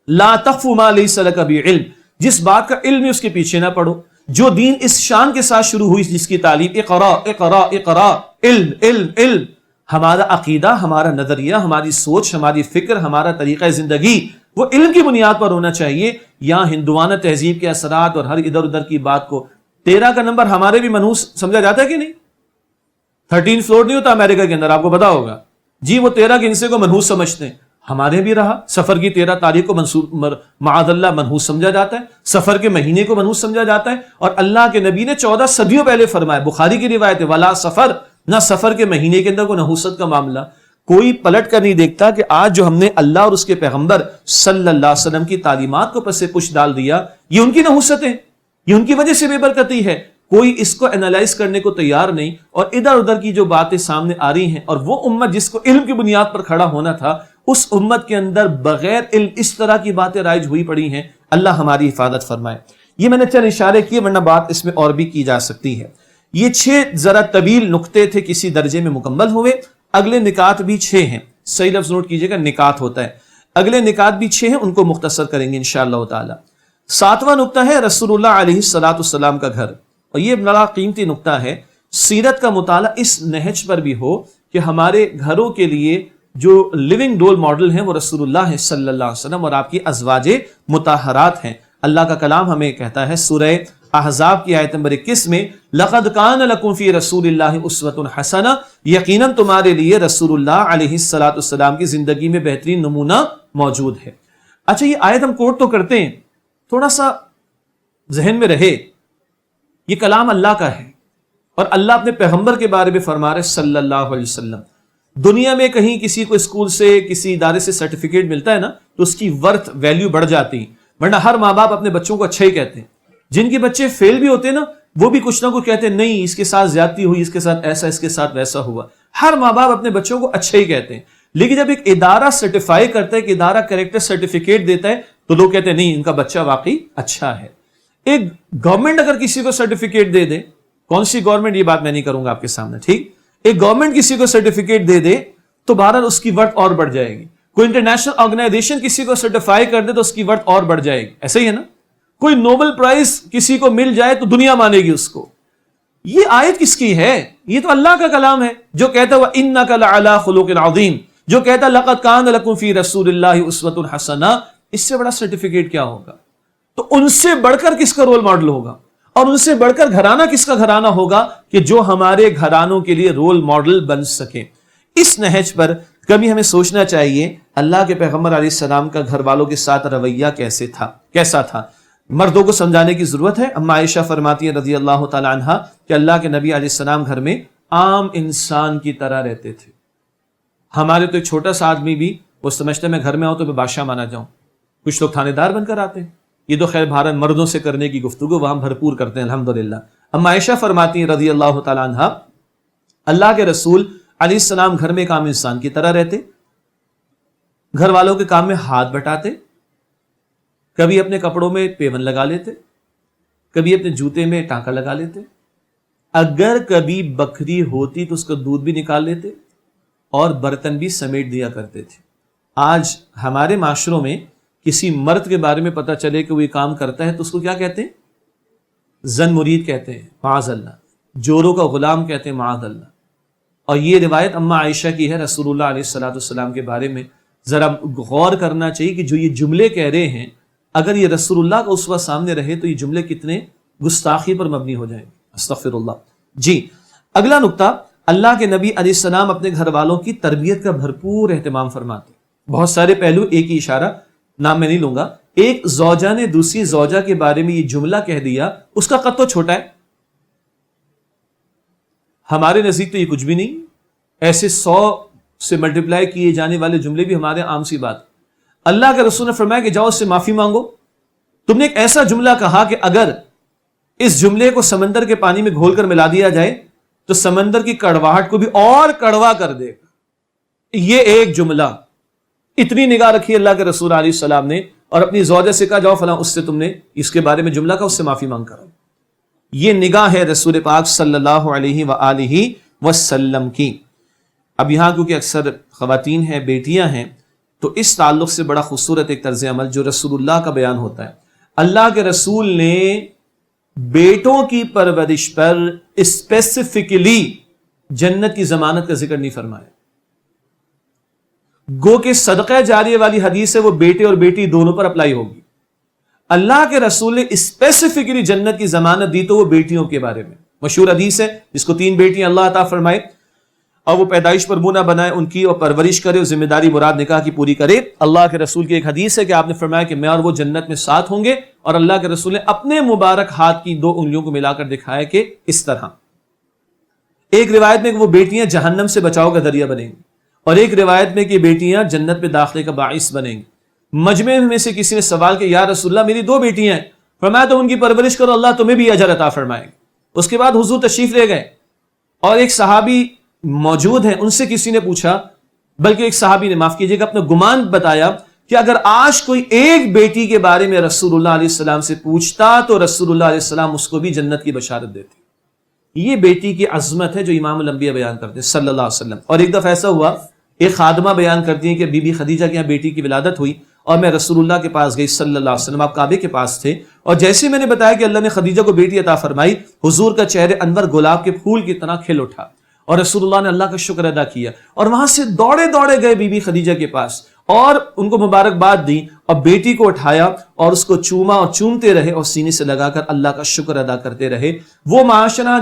لا تخف ما لیس لک بہ علم، جس بات کا علم ہے اس کے پیچھے نہ پڑو۔ جو دین اس شان کے ساتھ شروع ہوئی جس کی تعلیم اقرا اقرا اقرا، علم علم علم، ہمارا عقیدہ، ہمارا نظریہ، ہماری سوچ، ہماری فکر، ہمارا طریقہ زندگی وہ علم کی بنیاد پر ہونا چاہیے۔ یہاں ہندوانہ تہذیب کے اثرات اور ہر ادھر ادھر کی بات کو 13 کا نمبر ہمارے بھی منحوس سمجھا جاتا ہے کہ نہیں؟ 13 فلور نہیں ہوتا امریکہ کے اندر، آپ کو پتا ہوگا جی، وہ 13 کے حصے کو منحوس سمجھتے ہیں۔ ہمارے بھی رہا، سفر کی 13 تاریخ کو معاذ اللہ منحوس سمجھا جاتا ہے، سفر کے مہینے کو منحوس سمجھا جاتا ہے، اور اللہ کے نبی نے 14 صدیوں پہلے فرمایا، بخاری کی روایت ہے، ولا سفر، نہ سفر کے مہینے کے اندر کوئی نحوست کا معاملہ۔ کوئی پلٹ کر نہیں دیکھتا کہ آج جو ہم نے اللہ اور اس کے پیغمبر صلی اللہ علیہ وسلم کی تعلیمات کو پس پش ڈال دیا، یہ ان کی نحوستیں، یہ ان کی وجہ سے بے برکتی ہے۔ کوئی اس کو انالائز کرنے کو تیار نہیں، اور ادھر ادھر کی جو باتیں سامنے آ رہی ہیں، اور وہ امت جس کو علم کی بنیاد پر کھڑا ہونا تھا، اس امت کے اندر بغیر علم اس طرح کی باتیں رائج ہوئی پڑی ہیں۔ اللہ ہماری حفاظت فرمائے۔ یہ میں نے چند اشارے کیے، ورنہ بات اس میں اور بھی کی جا سکتی ہے۔ یہ 6 ذرا طویل نقطے تھے، کسی درجے میں مکمل ہوئے۔ اگلے نکات بھی 6 ہیں، صحیح لفظ نوٹ کیجئے گا، نکات ہوتا ہے، اگلے نکات بھی 6 ہیں، ان کو مختصر کریں گے انشاءاللہ تعالی۔ 7واں نقطہ ہے رسول اللہ علیہ السلام کا گھر، اور یہ بڑا قیمتی نقطہ ہے۔ سیرت کا مطالعہ اس نہج پر بھی ہو کہ ہمارے گھروں کے لیے جو لیونگ رول ماڈل ہیں وہ رسول اللہ صلی اللہ علیہ وسلم اور آپ کی ازواج مطہرات ہیں۔ اللہ کا کلام ہمیں کہتا ہے سورہ احزاب کی آیت نمبر 21 میں، لَقَدْ كَانَ لَكُمْ فِي رَسُولِ اللَّهِ أُسْوَةٌ حَسَنَةٌ، یقیناً تمہارے لیے رسول اللہ علیہ السلام کی زندگی میں بہترین نمونہ موجود ہے۔ اچھا، یہ آیت ہم کوٹ تو کرتے ہیں، تھوڑا سا ذہن میں رہے، یہ کلام اللہ کا ہے، اور اللہ اپنے پیغمبر کے بارے میں فرما رہے صلی اللہ علیہ وسلم۔ دنیا میں کہیں کسی کو اسکول سے، کسی ادارے سے سرٹیفکیٹ ملتا ہے نا، تو اس کی ورتھ ویلیو بڑھ جاتی ہے، ورنہ ہر ماں باپ اپنے بچوں کو اچھا ہی کہتے ہیں۔ جن کے بچے فیل بھی ہوتے ہیں نا، وہ بھی کچھ نہ کچھ کہتے ہیں، نہیں اس کے ساتھ زیادتی ہوئی، اس کے ساتھ ایسا، اس کے ساتھ ویسا ہوا۔ ہر ماں باپ اپنے بچوں کو اچھا ہی کہتے ہیں، لیکن جب ایک ادارہ سرٹیفائی کرتا ہے، کہ ادارہ کریکٹر سرٹیفکیٹ دیتا ہے، تو لوگ کہتے ہیں نہیں ان کا بچہ واقعی اچھا ہے۔ ایک گورنمنٹ اگر کسی کو سرٹیفکیٹ دے دے، کون سی گورنمنٹ، یہ بات میں نہیں کروں گا آپ کے سامنے، ٹھیک، ایک گورنمنٹ کسی کو سرٹیفکیٹ دے دے تو بہرحال اس کی ورتھ اور بڑھ جائے گی۔ کوئی انٹرنیشنل آرگنائزیشن کسی کو سرٹیفائی کر دے تو اس کی ورتھ اور بڑھ جائے گی، ایسا ہی ہے نا۔ کوئی نوبل پرائز کسی کو مل جائے تو دنیا مانے گی اس کو۔ یہ آیت کس کی ہے؟ یہ تو اللہ کا کلام ہے، جو کہتا ہے وَإِنَّكَ لَعَلَىٰ خُلُقٍ عَظِيمٍ، جو کہتا ہے لَقَدْ كَانَ لَكُمْ فِي رَسُولِ اللَّهِ أُسْوَةٌ حَسَنَةٌ۔ اس سے بڑا سرٹیفکیٹ کیا ہوگا؟ تو ان سے بڑھ کر کس کا رول ماڈل ہوگا، اور ان سے بڑھ کر گھرانہ کس کا گھرانہ ہوگا کہ جو ہمارے گھرانوں کے لیے رول ماڈل بن سکے۔ اس نہج پر کبھی ہمیں سوچنا چاہیے اللہ کے پیغمبر علیہ السلام کا گھر والوں کے ساتھ رویہ کیسا تھا۔ مردوں کو سمجھانے کی ضرورت ہے۔ اما عائشہ فرماتی ہے رضی اللہ تعالی عنہا کہ اللہ کے نبی علیہ السلام گھر میں عام انسان کی طرح رہتے تھے۔ ہمارے تو ایک چھوٹا سا آدمی بھی وہ سمجھتا ہے میں گھر میں آؤں تو میں بادشاہ مانا جاؤں، کچھ لوگ تھانے دار بن کر آتے ہیں۔ یہ تو خیر بھارت مردوں سے کرنے کی گفتگو وہاں بھرپور کرتے ہیں الحمدللہ۔ اما عائشہ فرماتی ہیں رضی اللہ تعالی عنہا، اللہ کے رسول علیہ السلام گھر میں ایک عام انسان کی طرح رہتے، گھر والوں کے کام میں ہاتھ بٹاتے، کبھی اپنے کپڑوں میں پیون لگا لیتے، کبھی اپنے جوتے میں ٹانکا لگا لیتے، اگر کبھی بکری ہوتی تو اس کا دودھ بھی نکال لیتے، اور برتن بھی سمیٹ دیا کرتے تھے۔ آج ہمارے معاشروں میں کسی مرد کے بارے میں پتہ چلے کہ وہ یہ کام کرتا ہے تو اس کو کیا کہتے ہیں؟ زن مرید کہتے ہیں، معاذ اللہ، جوروں کا غلام کہتے ہیں، معاذ اللہ۔ اور یہ روایت اما عائشہ کی ہے رسول اللہ علیہ السلام کے بارے میں۔ ذرا غور کرنا چاہیے کہ جو یہ جملے کہہ رہے ہیں، اگر یہ رسول اللہ کا اسوہ سامنے رہے تو یہ جملے کتنے گستاخی پر مبنی ہو جائیں گے، استغفر اللہ۔ جی، اگلا نقطہ، اللہ کے نبی علیہ السلام اپنے گھر والوں کی تربیت کا بھرپور اہتمام فرماتے۔ بہت سارے پہلو، ایک ہی اشارہ، نام میں نہیں لوں گا۔ ایک زوجہ نے دوسری زوجہ کے بارے میں یہ جملہ کہہ دیا، اس کا قد تو چھوٹا ہے، ہمارے نزدیک تو یہ کچھ بھی نہیں، ایسے 100 سے ملٹیپلائی کیے جانے والے جملے بھی ہمارے عام سی بات۔ اللہ کے رسول نے فرمایا کہ جاؤ اس سے معافی مانگو۔ تم نے ایک ایسا جملہ کہا کہ اگر اس جملے کو سمندر کے پانی میں گھول کر ملا دیا جائے تو سمندر کی کڑواہٹ کو بھی اور کڑوا کر دے گا۔ یہ ایک جملہ، اتنی نگاہ رکھی اللہ کے رسول علیہ السلام نے، اور اپنی زوجہ سے کہا جاؤ فلاں اس سے تم نے اس کے بارے میں جملہ کہا، اس سے معافی مانگ کر۔ یہ نگاہ ہے رسول پاک صلی اللہ علیہ وآلہ وسلم کی۔ اب یہاں کیونکہ اکثر خواتین ہیں، بیٹیاں ہیں، تو اس تعلق سے بڑا خوبصورت ایک طرز عمل جو رسول اللہ کا بیان ہوتا ہے۔ اللہ کے رسول نے بیٹوں کی پرورش پر اسپیسیفکلی جنت کی ضمانت کا ذکر نہیں فرمایا۔ گو کہ صدقہ جاریہ والی حدیث ہے، وہ بیٹے اور بیٹی دونوں پر اپلائی ہوگی۔ اللہ کے رسول نے اسپیسیفکلی جنت کی ضمانت دی تو وہ بیٹیوں کے بارے میں۔ مشہور حدیث ہے جس کو 3 بیٹیاں اللہ عطا فرمائے، اور وہ پیدائش پر منہ نہ بنائے ان کی، اور پرورش کرے، اور ذمہ داری مراد نکاح کی پوری کرے۔ اللہ کے رسول کی ایک حدیث ہے کہ آپ نے فرمایا کہ میں اور وہ جنت میں ساتھ ہوں گے، اور اللہ کے رسول نے اپنے مبارک ہاتھ کی 2 انگلیوں کو ملا کر دکھایا کہ اس طرح۔ ایک روایت میں کہ وہ بیٹیاں جہنم سے بچاؤ کا ذریعہ بنیں گی، اور ایک روایت میں کہ بیٹیاں جنت میں داخلے کا باعث بنیں گی۔ مجمع میں سے کسی نے سوال کیا، یا رسول اللہ میری 2 بیٹیاں ہیں۔ فرمایا تو ان کی پرورش کرو، اللہ تمہیں بھی اجر عطا فرمائے گا۔ اس کے بعد حضور تشریف لے گئے، اور ایک صحابی موجود ہیں، ان سے کسی نے پوچھا، بلکہ ایک صحابی نے، معاف کیجیے گا، اپنا گمان بتایا کہ اگر آج کوئی ایک بیٹی کے بارے میں رسول اللہ علیہ السلام سے پوچھتا تو رسول اللہ علیہ السلام اس کو بھی جنت کی بشارت دیتے۔ یہ بیٹی کی عظمت ہے جو امام الانبیاء بیان کرتے ہیں صلی اللہ علیہ وسلم۔ اور ایک دفعہ ایسا ہوا، ایک خادمہ بیان کرتی ہیں کہ بی بی خدیجہ کے یہاں بیٹی کی ولادت ہوئی، اور میں رسول اللہ کے پاس گئی صلی اللہ علیہ وسلم، آپ کعبے کے پاس تھے، اور جیسے میں نے بتایا کہ اللہ نے خدیجہ کو بیٹی عطا فرمائی، حضور کا چہرے انور گلاب کے پھول کی طرح کھل اٹھا، اور رسول اللہ نے اللہ کا شکر ادا کیا، اور وہاں سے دوڑے دوڑے گئے بی بی خدیجہ کے پاس، اور ان کو مبارکباد دی، اور بیٹی کو اٹھایا اور اس کو چوما، اور چومتے رہے، اور سینے سے لگا کر اللہ کا شکر ادا کرتے رہے۔ وہ معاشرہ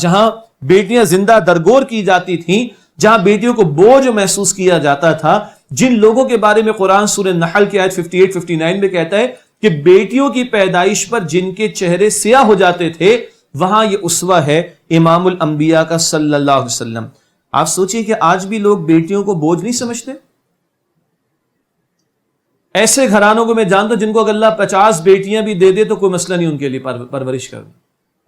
جہاں بیٹیاں زندہ درگور کی جاتی تھیں، جہاں بیٹیوں کو بوجھ محسوس کیا جاتا تھا، جن لوگوں کے بارے میں قرآن سورہ نحل کی آیت 58-59 میں کہتا ہے کہ بیٹیوں کی پیدائش پر جن کے چہرے سیاہ ہو جاتے تھے، وہاں یہ اسوہ ہے امام الانبیاء کا صلی اللہ علیہ وسلم۔ آپ سوچئے کہ آج بھی لوگ بیٹیوں کو بوجھ نہیں سمجھتے۔ ایسے گھرانوں کو میں جانتا ہوں جن کو اگر اللہ 50 بیٹیاں بھی دے دے تو کوئی مسئلہ نہیں ان کے لیے پرورش کرنا۔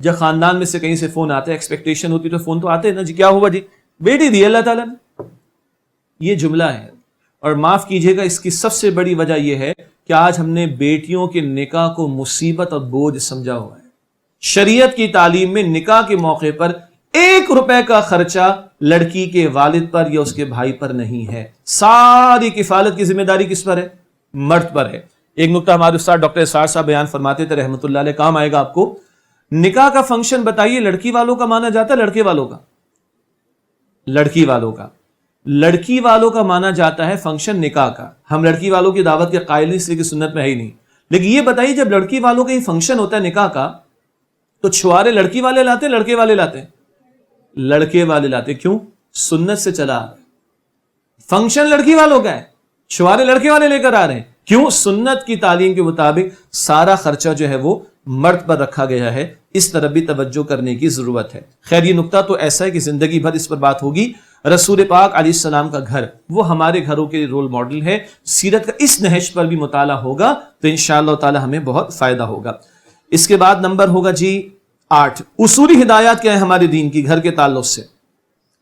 جب خاندان میں سے کہیں سے فون آتے، ایکسپیکٹیشن ہوتی تو فون تو آتے ہیں نا، جی کیا ہوا، جی بیٹی دی اللہ تعالیٰ نے۔ یہ جملہ ہے، اور معاف کیجیے گا اس کی سب سے بڑی وجہ یہ ہے کہ آج ہم نے بیٹیوں کے نکاح کو مصیبت اور بوجھ سمجھا ہوا ہے۔ شریعت کی تعلیم میں نکاح کے موقع پر 1 روپے کا خرچہ لڑکی کے والد پر یا اس کے بھائی پر نہیں ہے، ساری کفالت کی ذمہ داری کس پر ہے؟ مرد پر ہے۔ ایک نکتہ ہمارے استاد ڈاکٹر اسرار صاحب بیان فرماتے تھے رحمۃ اللہ علیہ، کام آئے گا آپ کو۔ نکاح کا فنکشن بتائیے لڑکی والوں کا مانا جاتا ہے لڑکے والوں کا؟ لڑکی والوں کا۔ لڑکی والوں کا مانا جاتا ہے فنکشن نکاح کا۔ ہم لڑکی والوں کی دعوت کے قائل نہیں، اس لیے کہ سنت میں ہے ہی نہیں، لیکن یہ بتائیے جب لڑکی والوں کا ہی فنکشن ہوتا ہے نکاح کا، تو چھوارے لڑکی والے لاتے لڑکے والے لاتے؟ لڑکے والے لاتے۔ کیوں؟ سنت سے چلا آ رہا ہے، فنکشن لڑکی والوں کا ہے، چھوارے لڑکے والے لے کر آ رہے ہیں۔ کیوں؟ سنت کی تعلیم کے مطابق سارا خرچہ جو ہے وہ مرد پر رکھا گیا ہے، اس طرف بھی توجہ کرنے کی ضرورت ہے۔ خیر یہ نکتہ تو ایسا ہے کہ زندگی بھر اس پر بات ہوگی۔ رسول پاک علیہ السلام کا گھر وہ ہمارے گھروں کے رول ماڈل ہے، سیرت کا اس نہج پر بھی مطالعہ ہوگا تو انشاءاللہ تعالی ہمیں بہت فائدہ ہوگا۔ اس کے بعد نمبر ہوگا جی 8، اصولی ہدایات کیا ہے ہمارے دین کی گھر کے تعلق سے۔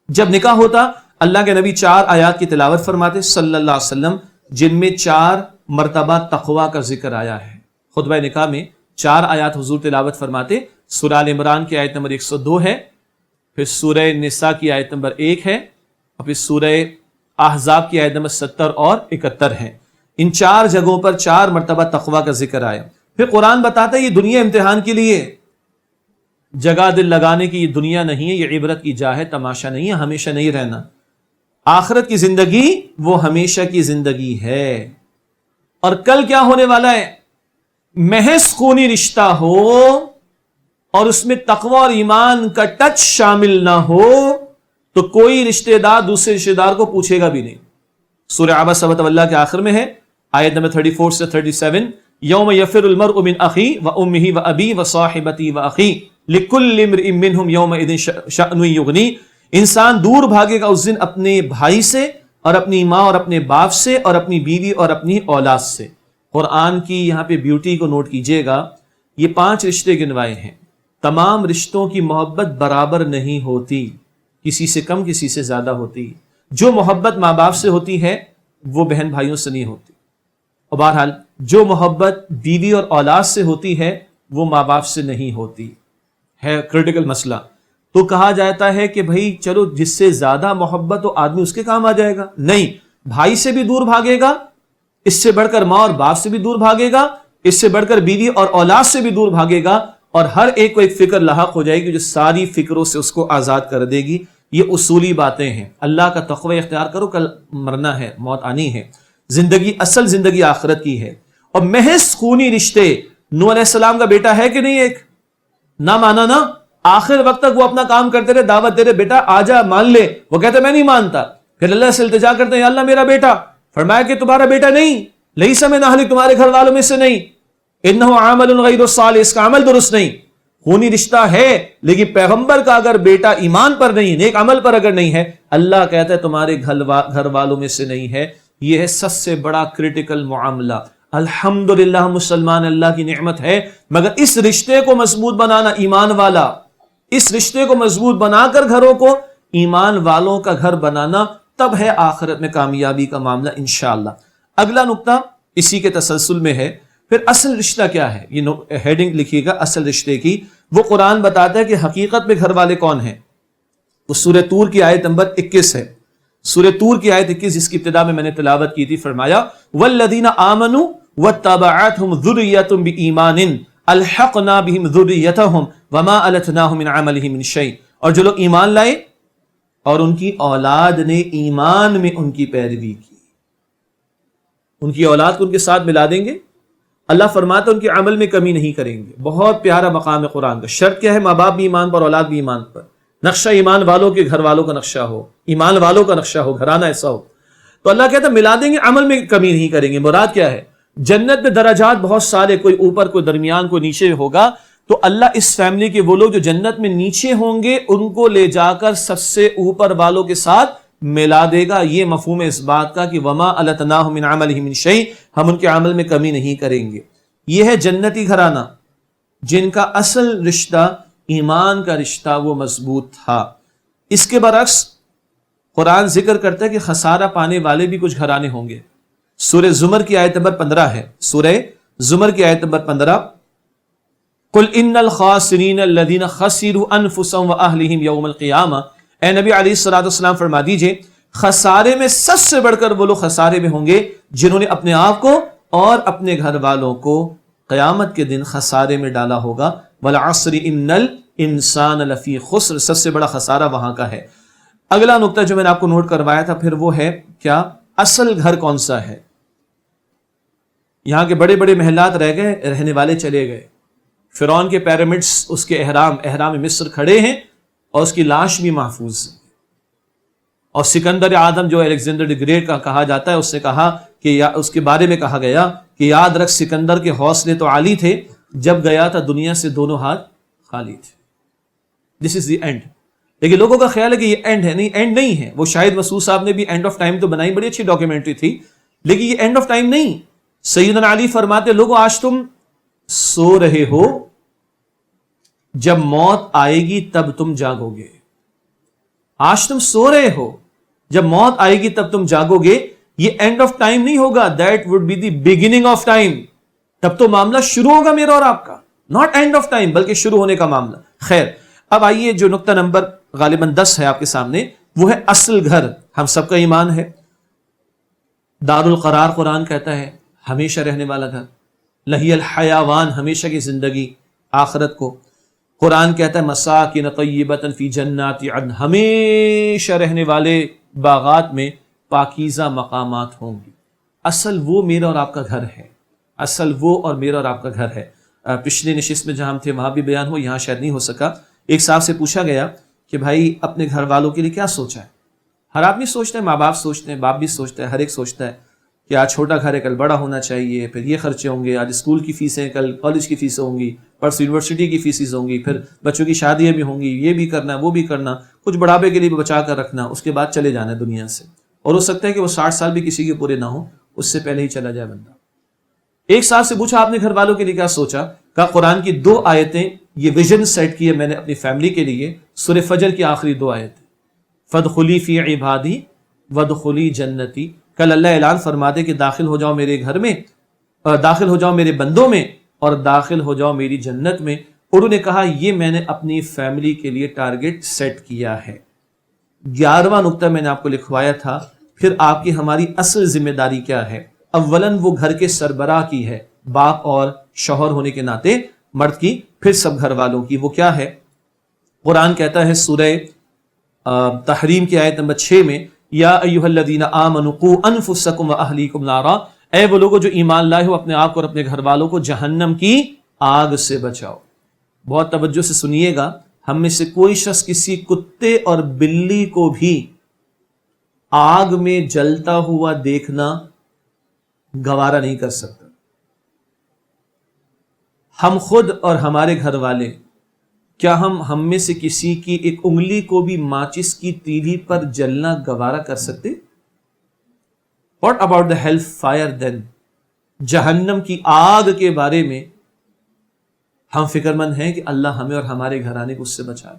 جب نکاح ہوتا اللہ کے نبی 4 آیات کی تلاوت فرماتے صلی اللہ علیہ وسلم، جن میں 4 مرتبہ تقوی کا ذکر آیا ہے۔ خطبہ نکاح میں 4 آیات حضور تلاوت فرماتے، سورہ آل عمران کی آیت نمبر 102 ہے، پھر سورہ نساء کی آیت نمبر 1 ہے، اور پھر سورہ احزاب کی آیت نمبر 70 اور 71 ہے۔ ان 4 جگہوں پر 4 مرتبہ تقوی کا ذکر آیا۔ پھر قرآن بتاتا ہے یہ دنیا امتحان کے لیے، جگہ دل لگانے کی یہ دنیا نہیں ہے، یہ عبرت کی جا ہے، تماشا نہیں ہے، ہمیشہ نہیں رہنا۔ آخرت کی زندگی وہ ہمیشہ کی زندگی ہے، اور کل کیا ہونے والا ہے؟ محض خونی رشتہ ہو اور اس میں تقوی اور ایمان کا ٹچ شامل نہ ہو تو کوئی رشتہ دار دوسرے رشتہ دار کو پوچھے گا بھی نہیں۔ سورہ عبس وتولى کے آخر میں ہے آیت نمبر 34 سے 37، یوم یفر المرء من اخی و امہ و ابی و صاحبتی و اخی لکل امرئ منہم یومئذ شأن یغنی۔ انسان دور بھاگے گا اس دن اپنے بھائی سے اور اپنی ماں اور اپنے باپ سے اور اپنی بیوی اور اپنی اولاد سے۔ قرآن کی یہاں پہ بیوٹی کو نوٹ کیجئے گا، یہ 5 رشتے گنوائے ہیں۔ تمام رشتوں کی محبت برابر نہیں ہوتی، کسی سے کم کسی سے زیادہ ہوتی۔ جو محبت ماں باپ سے ہوتی ہے وہ بہن بھائیوں سے نہیں ہوتی، اور بہرحال جو محبت بیوی اور اولاد سے ہوتی ہے وہ ماں باپ سے نہیں ہوتی ہے۔ کریٹیکل مسئلہ تو کہا جاتا ہے کہ بھائی چلو جس سے زیادہ محبت ہو آدمی اس کے کام آ جائے گا، نہیں، بھائی سے بھی دور بھاگے گا، اس سے بڑھ کر ماں اور باپ سے بھی دور بھاگے گا، اس سے بڑھ کر بیوی اور اولاد سے بھی دور بھاگے گا، اور ہر ایک کو ایک فکر لاحق ہو جائے گی جو ساری فکروں سے اس کو آزاد کر دے گی۔ یہ اصولی باتیں ہیں۔ اللہ کا تقوی اختیار کرو، کل مرنا ہے، موت آنی ہے، زندگی اصل زندگی آخرت کی ہے۔ اور محض خونی رشتے، نوح علیہ السلام کا بیٹا ہے کہ نہیں ایک؟ نہ مانا نا، آخر وقت تک وہ اپنا کام کرتے رہے، دعوت دے رہے بیٹا آجا مان لے، وہ کہتے میں نہیں مانتا، پھر اللہ سے التجا کرتے ہیں یا اللہ میرا بیٹا، فرمایا کہ تمہارا بیٹا نہیں، لیس من اہلک، تمہارے گھر والوں میں سے نہیں، انہ عمل غیر صالح، اس کا عمل درست نہیں، خونی رشتہ ہے لیکن پیغمبر کا اگر بیٹا ایمان پر نہیں، نیک عمل پر اگر نہیں ہے، اللہ کہتا ہے تمہارے گھر والوں میں سے نہیں ہے۔ یہ ہے سب سے بڑا کریٹیکل معاملہ۔ الحمدللہ مسلمان اللہ کی نعمت ہے، مگر اس رشتے کو مضبوط بنانا، ایمان والا، اس رشتے کو مضبوط بنا کر گھروں کو ایمان والوں کا گھر بنانا، تب ہے آخرت میں کامیابی کا معاملہ انشاءاللہ۔ اگلا نقطہ اسی کے تسلسل میں ہے، پھر اصل رشتہ کیا ہے، یہ ہیڈنگ لکھیے گا اصل رشتے کی۔ وہ قرآن بتاتا ہے کہ حقیقت میں گھر والے کون ہیں۔ وہ سورہ طور کی آیت نمبر 21 ہے، سورہ طور کی آیت 21 جس کی ابتدا میں نے تلاوت کی تھی، فرمایا والذین آمنوا واتبعتهم ذریتهم بایمان الحقنا بهم ذریتهم وما التناهم من عملهم من شیء، اور جو لوگ ایمان لائے اور ان کی اولاد نے ایمان میں ان کی پیروی کی، ان کی اولاد کو ان کے ساتھ ملا دیں گے، اللہ فرماتا ہے ان کے عمل میں کمی نہیں کریں گے۔ بہت پیارا مقام ہے قرآن کا۔ شرط کیا ہے؟ ماں باپ بھی ایمان پر، اولاد بھی ایمان پر، نقشہ ایمان والوں کے گھر والوں کا نقشہ ہو، ایمان والوں کا نقشہ ہو، گھرانہ ایسا ہو، تو اللہ کہتا ہے ملا دیں گے، عمل میں کمی نہیں کریں گے۔ مراد کیا ہے؟ جنت میں درجات بہت سارے، کوئی اوپر کوئی درمیان کوئی نیچے ہوگا، تو اللہ اس فیملی کے وہ لوگ جو جنت میں نیچے ہوں گے ان کو لے جا کر سب سے اوپر والوں کے ساتھ ملا دے گا۔ یہ مفہوم ہے اس بات کا کہ وما التناہ من عملہ من شیء، ہم ان کے عمل میں کمی نہیں کریں گے۔ یہ ہے جنتی گھرانہ جن کا اصل رشتہ ایمان کا رشتہ وہ مضبوط تھا۔ اس کے برعکس قرآن ذکر کرتا ہے کہ خسارہ پانے والے بھی کچھ گھرانے ہوں گے۔ سورہ زمر کی آیت نمبر 15 ہے، سورہ زمر کی آیت نمبر 15، قل ان الخاسرین الذین خسروا انفسهم واہلہم یوم القیامہ، اے نبی علیہ الصلوۃ والسلام فرما دیجئے خسارے میں سب سے بڑھ کر وہ لوگ خسارے میں ہوں گے جنہوں نے اپنے آپ کو اور اپنے گھر والوں کو قیامت کے دن خسارے میں ڈالا ہوگا۔ والعصر ان الانسان لفی خسر، سب سے بڑا خسارہ وہاں کا ہے۔ اگلا نقطہ جو میں نے آپ کو نوٹ کروایا تھا پھر وہ ہے کیا؟ اصل گھر کون سا ہے؟ یہاں کے بڑے بڑے محلات رہ گئے، رہنے والے چلے گئے۔ فرعون کے پیرامڈز، اس کے احرام مصر کھڑے ہیں اور اس کی لاش بھی محفوظ ہے۔ اور سکندر اعظم جو الیگزینڈر دی گریٹ کا کہا جاتا ہے، اس نے کہا کہ اس کے بارے میں کہا گیا کہ یاد رکھ سکندر کے حوصلے تو عالی تھے، جب گیا تھا دنیا سے دونوں ہاتھ خالی تھے۔ دس از دی اینڈ۔ لیکن لوگوں کا خیال ہے کہ یہ اینڈ ہے، نہیں، اینڈ نہیں ہے۔ وہ شاہد مسعود صاحب نے بھی اینڈ آف ٹائم تو بنائی، بڑی اچھی ڈاکیومنٹری تھی، لیکن یہ اینڈ آف ٹائم نہیں۔ سیدنا علی فرماتے لوگوں آج تم سو رہے ہو، جب موت آئے گی تب تم جاگو گے۔ آج تم سو رہے ہو، جب موت آئے گی تب تم جاگو گے۔ یہ اینڈ آف ٹائم نہیں ہوگا، that would be the beginning of time. تب تو معاملہ شروع ہوگا میرا اور آپ کا، ناٹ اینڈ آف ٹائم بلکہ شروع ہونے کا معاملہ۔ خیر، اب آئیے جو نقطہ نمبر غالباً 10 ہے آپ کے سامنے، وہ ہے اصل گھر۔ ہم سب کا ایمان ہے، دار القرار قرآن کہتا ہے ہمیشہ رہنے والا گھر، لہی الحیوان ہمیشہ کی زندگی آخرت کو۔ قرآن کہتا ہے مساکن طیبۃ فی جنات عدن، ہمیشہ رہنے والے باغات میں پاکیزہ مقامات ہوں گی۔ اصل وہ میرا اور آپ کا گھر ہے، اصل وہ اور میرا اور آپ کا گھر ہے۔ پچھلی نشست میں جہاں ہم تھے وہاں بھی بیان ہو، یہاں شاید نہیں ہو سکا۔ ایک صاحب سے پوچھا گیا کہ بھائی اپنے گھر والوں کے لیے کیا سوچا ہے؟ ہر آدمی سوچتا ہے، ماں باپ سوچتے ہیں، باپ بھی سوچتا ہے، ہر ایک سوچتا ہے کہ آج چھوٹا گھر ہے کل بڑا ہونا چاہیے، پھر یہ خرچے ہوں گے، آج اسکول کی فیسیں کل کالج کی فیسیں ہوں گی، پرسوں یونیورسٹی کی فیسز ہوں گی، پھر بچوں کی شادیاں بھی ہوں گی، یہ بھی کرنا وہ بھی کرنا، کچھ بڑھاپے کے لیے بھی بچا کر رکھنا، اس کے بعد چلے جانا دنیا سے۔ اور ہو سکتا ہے کہ وہ 60 سال بھی کسی کے پورے نہ ہوں، اس سے پہلے ہی چلا جائے بندہ۔ ایک صاحب سے پوچھا آپ نے گھر والوں کے لیے کیا سوچا؟ کہا قرآن کی 2 آیتیں، یہ ویژن سیٹ کی ہے میں نے اپنی فیملی کے لیے، سورہ فجر کی آخری 2 آیتیں، فادخلی فی عبادی وادخلی جنتی۔ کل اللہ اعلان فرماتے کہ داخل ہو جاؤ میرے گھر میں، داخل ہو جاؤ میرے بندوں میں، اور داخل ہو جاؤ میری جنت میں۔ انہوں نے کہا یہ میں نے اپنی فیملی کے لیے ٹارگٹ سیٹ کیا ہے۔ 11واں نقطہ میں نے آپ کو لکھوایا تھا، پھر آپ کی ہماری اصل ذمہ داری کیا ہے؟ اولاً وہ گھر کے سربراہ کی ہے، باپ اور شوہر ہونے کے ناطے مرد کی، پھر سب گھر والوں کی۔ وہ کیا ہے؟ قرآن کہتا ہے سورہ تحریم کی آیت نمبر 6 میں، یا ایھا الذین آمنوا قوا انفسکم واہلیکم نارا، اے وہ لوگوں جو ایمان لائے ہو اپنے آپ کو اور اپنے گھر والوں کو جہنم کی آگ سے بچاؤ۔ بہت توجہ سے سنیے گا، ہم میں سے کوئی شخص کسی کتے اور بلی کو بھی آگ میں جلتا ہوا دیکھنا گوارا نہیں کر سکتا. ہم خود اور ہمارے گھر والے، کیا ہم میں سے کسی کی ایک انگلی کو بھی ماچس کی تیلی پر جلنا گوارا کر سکتے؟ What about the hell fire then؟ جہنم کی آگ کے بارے میں ہم فکر مند ہیں کہ اللہ ہمیں اور ہمارے گھرانے کو اس سے بچائے.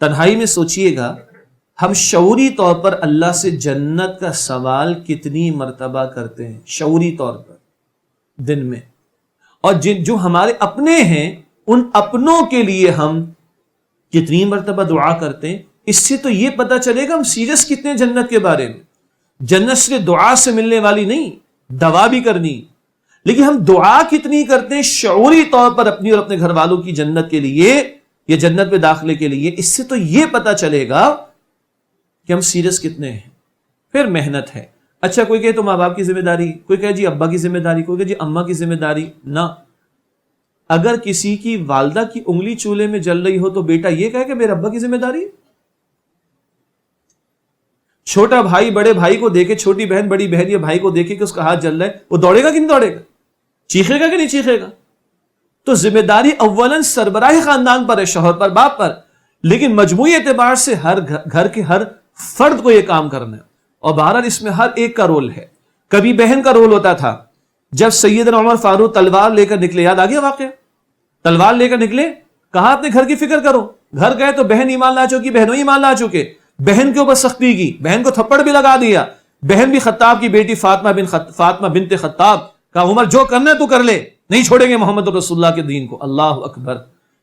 تنہائی میں سوچئے گا، ہم شعوری طور پر اللہ سے جنت کا سوال کتنی مرتبہ کرتے ہیں شعوری طور پر دن میں، اور جو ہمارے اپنے ہیں ان اپنوں کے لیے ہم کتنی مرتبہ دعا کرتے ہیں. اس سے تو یہ پتہ چلے گا ہم سیریس کتنے جنت کے بارے میں. جنت صرف دعا سے ملنے والی نہیں، دوا بھی کرنی، لیکن ہم دعا کتنی کرتے ہیں شعوری طور پر اپنی اور اپنے گھر والوں کی جنت کے لیے یا جنت میں داخلے کے لیے. اس سے تو یہ پتہ چلے گا کہ ہم سیریس کتنے ہیں. پھر محنت ہے. اچھا کوئی کہے تو ماں باپ کی ذمہ داری، کوئی کہے جی ابا کی ذمہ داری، کوئی کہے جی اماں کی ذمہ داری. نہ، اگر کسی کی والدہ کی انگلی چولہے میں جل رہی ہو تو بیٹا یہ کہے کہ میرے ابا کی ذمہ داری ہے. چھوٹا بھائی بڑے بھائی کو دیکھے، چھوٹی بہن بڑی بہن یا بھائی کو دیکھے کہ اس کا ہاتھ جل رہا ہے، وہ دوڑے گا کہ نہیں دوڑے گا؟ چیخے گا کہ نہیں چیخے گا؟ تو ذمہ داری اولاً سربراہ خاندان پر ہے، شوہر پر، باپ پر، لیکن مجموعی اعتبار سے ہر گھر کے ہر فرد کو یہ کام کرنا ہے. اور بہرحال اس میں ہر ایک کا رول ہے. کبھی بہن کا رول ہوتا تھا. جب سیدنا عمر فاروق تلوار لے کر نکلے، یاد آ گیا واقعہ؟ تلوار لے کر نکلے، کہا اپنے گھر کی فکر کرو. گھر گئے تو بہن ایمان لا چکی، بہنوں ایمان لا چکے. بہن کے اوپر سختی کی، بہن کو تھپڑ بھی لگا دیا. بہن بھی خطاب کی بیٹی فاطمہ بنت خطاب، کہا عمر جو کرنا ہے تو کر لے، نہیں چھوڑیں گے محمد رسول اللہ کے دین کو. اللہ اکبر.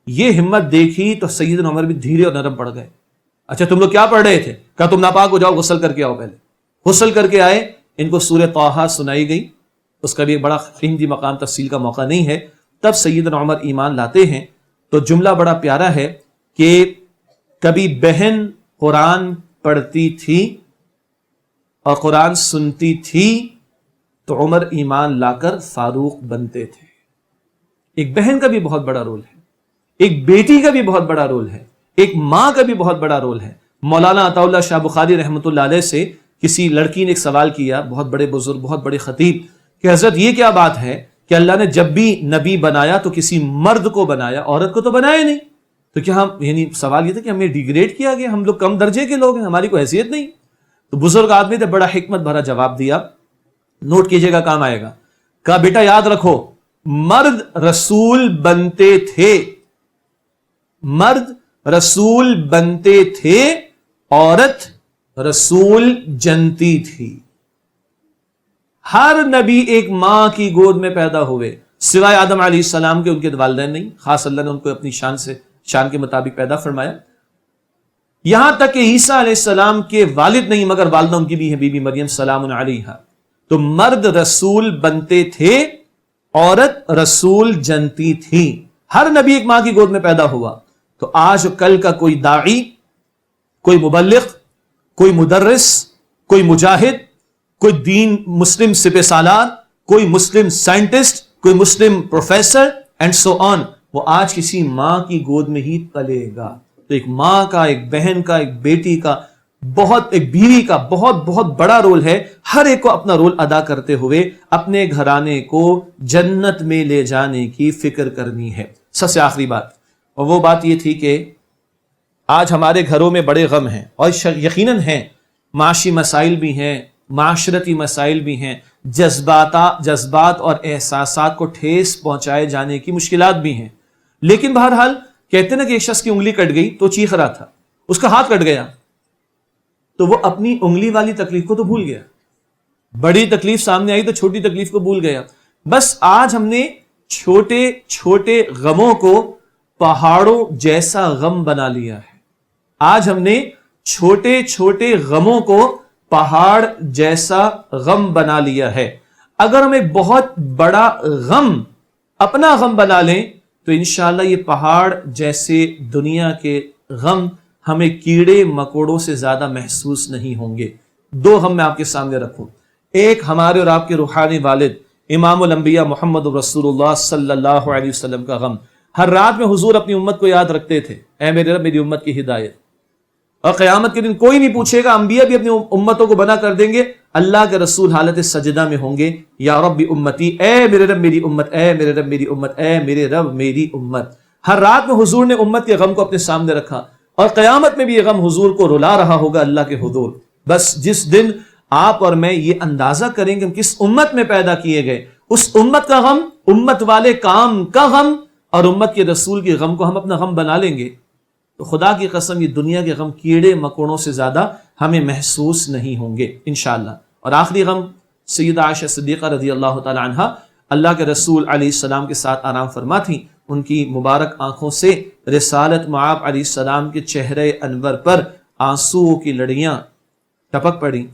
یہ ہمت دیکھی تو سیدنا عمر بھی دھیرے اور نرم پڑ گئے. اچھا تم لوگ کیا پڑھ رہے تھے؟ کہا تم ناپاک ہو جاؤ، غسل کر کے آؤ. پہلے غسل کر کے آئے، ان کو سورہ طٰہٰ سنائی گئی. اس کا بھی ایک بڑا قیمتی مقام، تفصیل کا موقع نہیں ہے. تب سیدنا عمر ایمان لاتے ہیں. تو جملہ بڑا پیارا ہے کہ کبھی بہن قرآن پڑھتی تھی اور قرآن سنتی تھی تو عمر ایمان لا کر فاروق بنتے تھے. ایک بہن کا بھی بہت بڑا رول ہے، ایک بیٹی کا بھی بہت بڑا رول ہے، ایک ماں کا بھی بہت بڑا رول ہے. مولانا عطا اللہ شاہ بخاری رحمۃ اللہ علیہ سے کسی لڑکی نے ایک سوال کیا، بہت بڑے بزرگ، بہت بڑے خطیب، کہ حضرت یہ کیا بات ہے کہ اللہ نے جب بھی نبی بنایا تو کسی مرد کو بنایا، عورت کو تو بنایا نہیں. تو کیا ہم، یعنی سوال یہ تھا کہ ہمیں ڈیگریڈ کیا گیا، ہم لوگ کم درجے کے لوگ ہیں، ہماری کوئی حیثیت نہیں؟ تو بزرگ آدمی نے بڑا حکمت بھرا جواب دیا، نوٹ کیجئے گا، کام آئے گا. کہا بیٹا یاد رکھو، مرد رسول بنتے تھے، مرد رسول بنتے تھے، عورت رسول جنتی تھی. ہر نبی ایک ماں کی گود میں پیدا ہوئے، سوائے آدم علیہ السلام کے، ان کے والدین نہیں، خاص اللہ نے ان کو اپنی شان کے مطابق پیدا فرمایا. یہاں تک کہ عیسیٰ علیہ السلام کے والد نہیں مگر والدہ ان کی بھی ہے، بی بی مریم سلام علیہا. تو مرد رسول بنتے تھے، عورت رسول جنتی تھی. ہر نبی ایک ماں کی گود میں پیدا ہوا. تو آج کل کا کوئی داعی، کوئی مبلغ، کوئی مدرس، کوئی مجاہد، کوئی دین مسلم سپہ سالار، کوئی مسلم سائنٹسٹ، کوئی مسلم پروفیسر اینڈ سو آن، وہ آج کسی ماں کی گود میں ہی پلے گا. تو ایک ماں کا، ایک بہن کا، ایک بیٹی کا، ایک بیوی کا بہت بہت بڑا رول ہے. ہر ایک کو اپنا رول ادا کرتے ہوئے اپنے گھرانے کو جنت میں لے جانے کی فکر کرنی ہے. سب سے آخری بات، اور وہ بات یہ تھی کہ آج ہمارے گھروں میں بڑے غم ہیں، اور یقیناً ہیں، معاشی مسائل بھی ہیں، معاشرتی مسائل بھی ہیں، جذبات اور احساسات کو ٹھیس پہنچائے جانے کی مشکلات بھی ہیں. لیکن بہرحال کہتے نا کہ ایک شخص کی انگلی کٹ گئی تو چیخ رہا تھا، اس کا ہاتھ کٹ گیا تو وہ اپنی انگلی والی تکلیف کو تو بھول گیا، بڑی تکلیف سامنے آئی تو چھوٹی تکلیف کو بھول گیا. بس آج ہم نے چھوٹے چھوٹے غموں کو پہاڑوں جیسا غم بنا لیا ہے. آج ہم نے چھوٹے چھوٹے غموں کو پہاڑ جیسا غم بنا لیا ہے. اگر ہم ایک بہت بڑا غم اپنا غم بنا لیں تو انشاءاللہ یہ پہاڑ جیسے دنیا کے غم ہمیں کیڑے مکوڑوں سے زیادہ محسوس نہیں ہوں گے. دو غم میں آپ کے سامنے رکھوں. ایک ہمارے اور آپ کے روحانی والد امام الانبیاء محمد رسول اللہ صلی اللہ علیہ وسلم کا غم. ہر رات میں حضور اپنی امت کو یاد رکھتے تھے، اے میرے رب میری امت کی ہدایت. اور قیامت کے دن کوئی نہیں پوچھے گا، انبیاء بھی اپنی امتوں کو بنا کر دیں گے، اللہ کے رسول حالت سجدہ میں ہوں گے، یا رب امتی، اے میرے رب میری امت، اے میرے رب میری امت، اے میرے رب میری امت. ہر رات میں حضور نے امت کے غم کو اپنے سامنے رکھا، اور قیامت میں بھی یہ غم حضور کو رلا رہا ہوگا اللہ کے حضور. بس جس دن آپ اور میں یہ اندازہ کریں کہ ہم کس امت میں پیدا کیے گئے، اس امت کا غم، امت والے کام کا غم اور امت کے رسول کے غم کو ہم اپنا غم بنا لیں گے، تو خدا کی قسم یہ دنیا کے غم کیڑے مکوڑوں سے زیادہ ہمیں محسوس نہیں ہوں گے انشاءاللہ. اور آخری غم سیدہ عائشہ صدیقہ رضی اللہ تعالی عنہا اللہ کے رسول علیہ السلام کے ساتھ آرام فرما تھیں، ان کی مبارک آنکھوں سے رسالت مآب علیہ السلام کے چہرے انور پر آنسو کی لڑیاں ٹپک پڑی.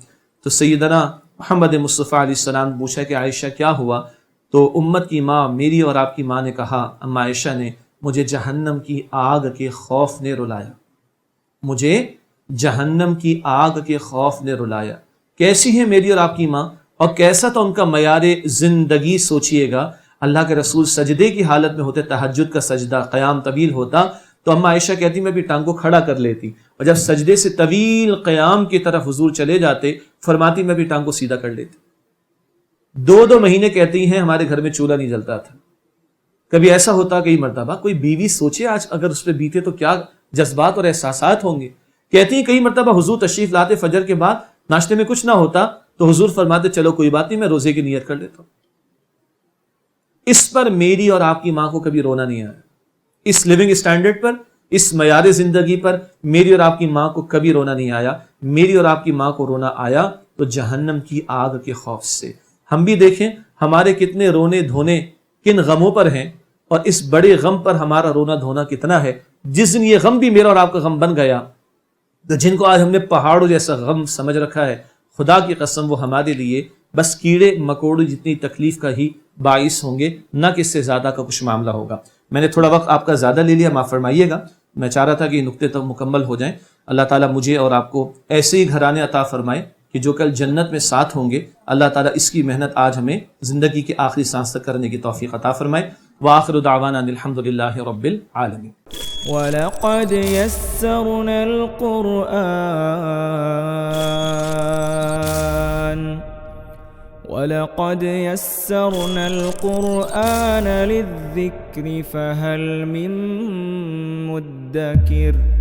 تو سیدنا محمد مصطفیٰ علیہ السلام نے پوچھا کہ عائشہ کیا ہوا؟ تو امت کی ماں میری اور آپ کی ماں نے کہا، اما عائشہ نے، مجھے جہنم کی آگ کے خوف نے رلایا، مجھے جہنم کی آگ کے خوف نے رلایا. کیسی ہے میری اور آپ کی ماں، اور کیسا تو ان کا معیار زندگی سوچئے گا. اللہ کے رسول سجدے کی حالت میں ہوتے، تہجد کا سجدہ، قیام طویل ہوتا تو اما عائشہ کہتی میں بھی ٹانگ کو کھڑا کر لیتی، اور جب سجدے سے طویل قیام کی طرف حضور چلے جاتے فرماتی میں بھی ٹانگ کو سیدھا کر لیتی. 2 مہینے کہتی ہیں ہمارے گھر میں چولہا نہیں جلتا تھا. کبھی ایسا ہوتا کئی مرتبہ کوئی بیوی سوچے آج اگر اس پہ بیتے تو کیا جذبات اور احساسات ہوں گے. کہتی ہیں کئی مرتبہ حضور تشریف لاتے، فجر کے بعد ناشتے میں کچھ نہ ہوتا تو حضور فرماتے چلو کوئی بات نہیں میں روزے کی نیت کر لیتا ہوں. اس پر میری اور آپ کی ماں کو کبھی رونا نہیں آیا. اس لیونگ سٹینڈرڈ پر، اس معیار زندگی پر میری اور آپ کی ماں کو کبھی رونا نہیں آیا. میری اور آپ کی ماں کو رونا آیا تو جہنم کی آگ کے خوف سے. ہم بھی دیکھیں ہمارے کتنے رونے دھونے کن غموں پر ہیں، اور اس بڑے غم پر ہمارا رونا دھونا کتنا ہے. جس دن یہ غم بھی میرا اور آپ کا غم بن گیا تو جن کو آج ہم نے پہاڑوں جیسا غم سمجھ رکھا ہے، خدا کی قسم وہ ہمارے لیے بس کیڑے مکوڑے جتنی تکلیف کا ہی باعث ہوں گے، نہ کہ اس سے زیادہ کا کچھ معاملہ ہوگا. میں نے تھوڑا وقت آپ کا زیادہ لے لیا، معاف فرمائیے گا. میں چاہ رہا تھا کہ یہ نقطے تک مکمل ہو جائیں. اللہ تعالیٰ مجھے اور آپ کو ایسے ہی گھرانے عطا فرمائے کہ جو کل جنت میں ساتھ ہوں گے. اللہ تعالیٰ اس کی محنت آج ہمیں زندگی کے آخری سانس تک کرنے کی توفیق عطا فرمائے. وآخر دعوانا الحمد للہ رب العالمین. وَلَقَدْ يَسَّرْنَا الْقُرْآنَ لِلذِّكْرِ فَهَلْ مِن مُّدَّكِرٍ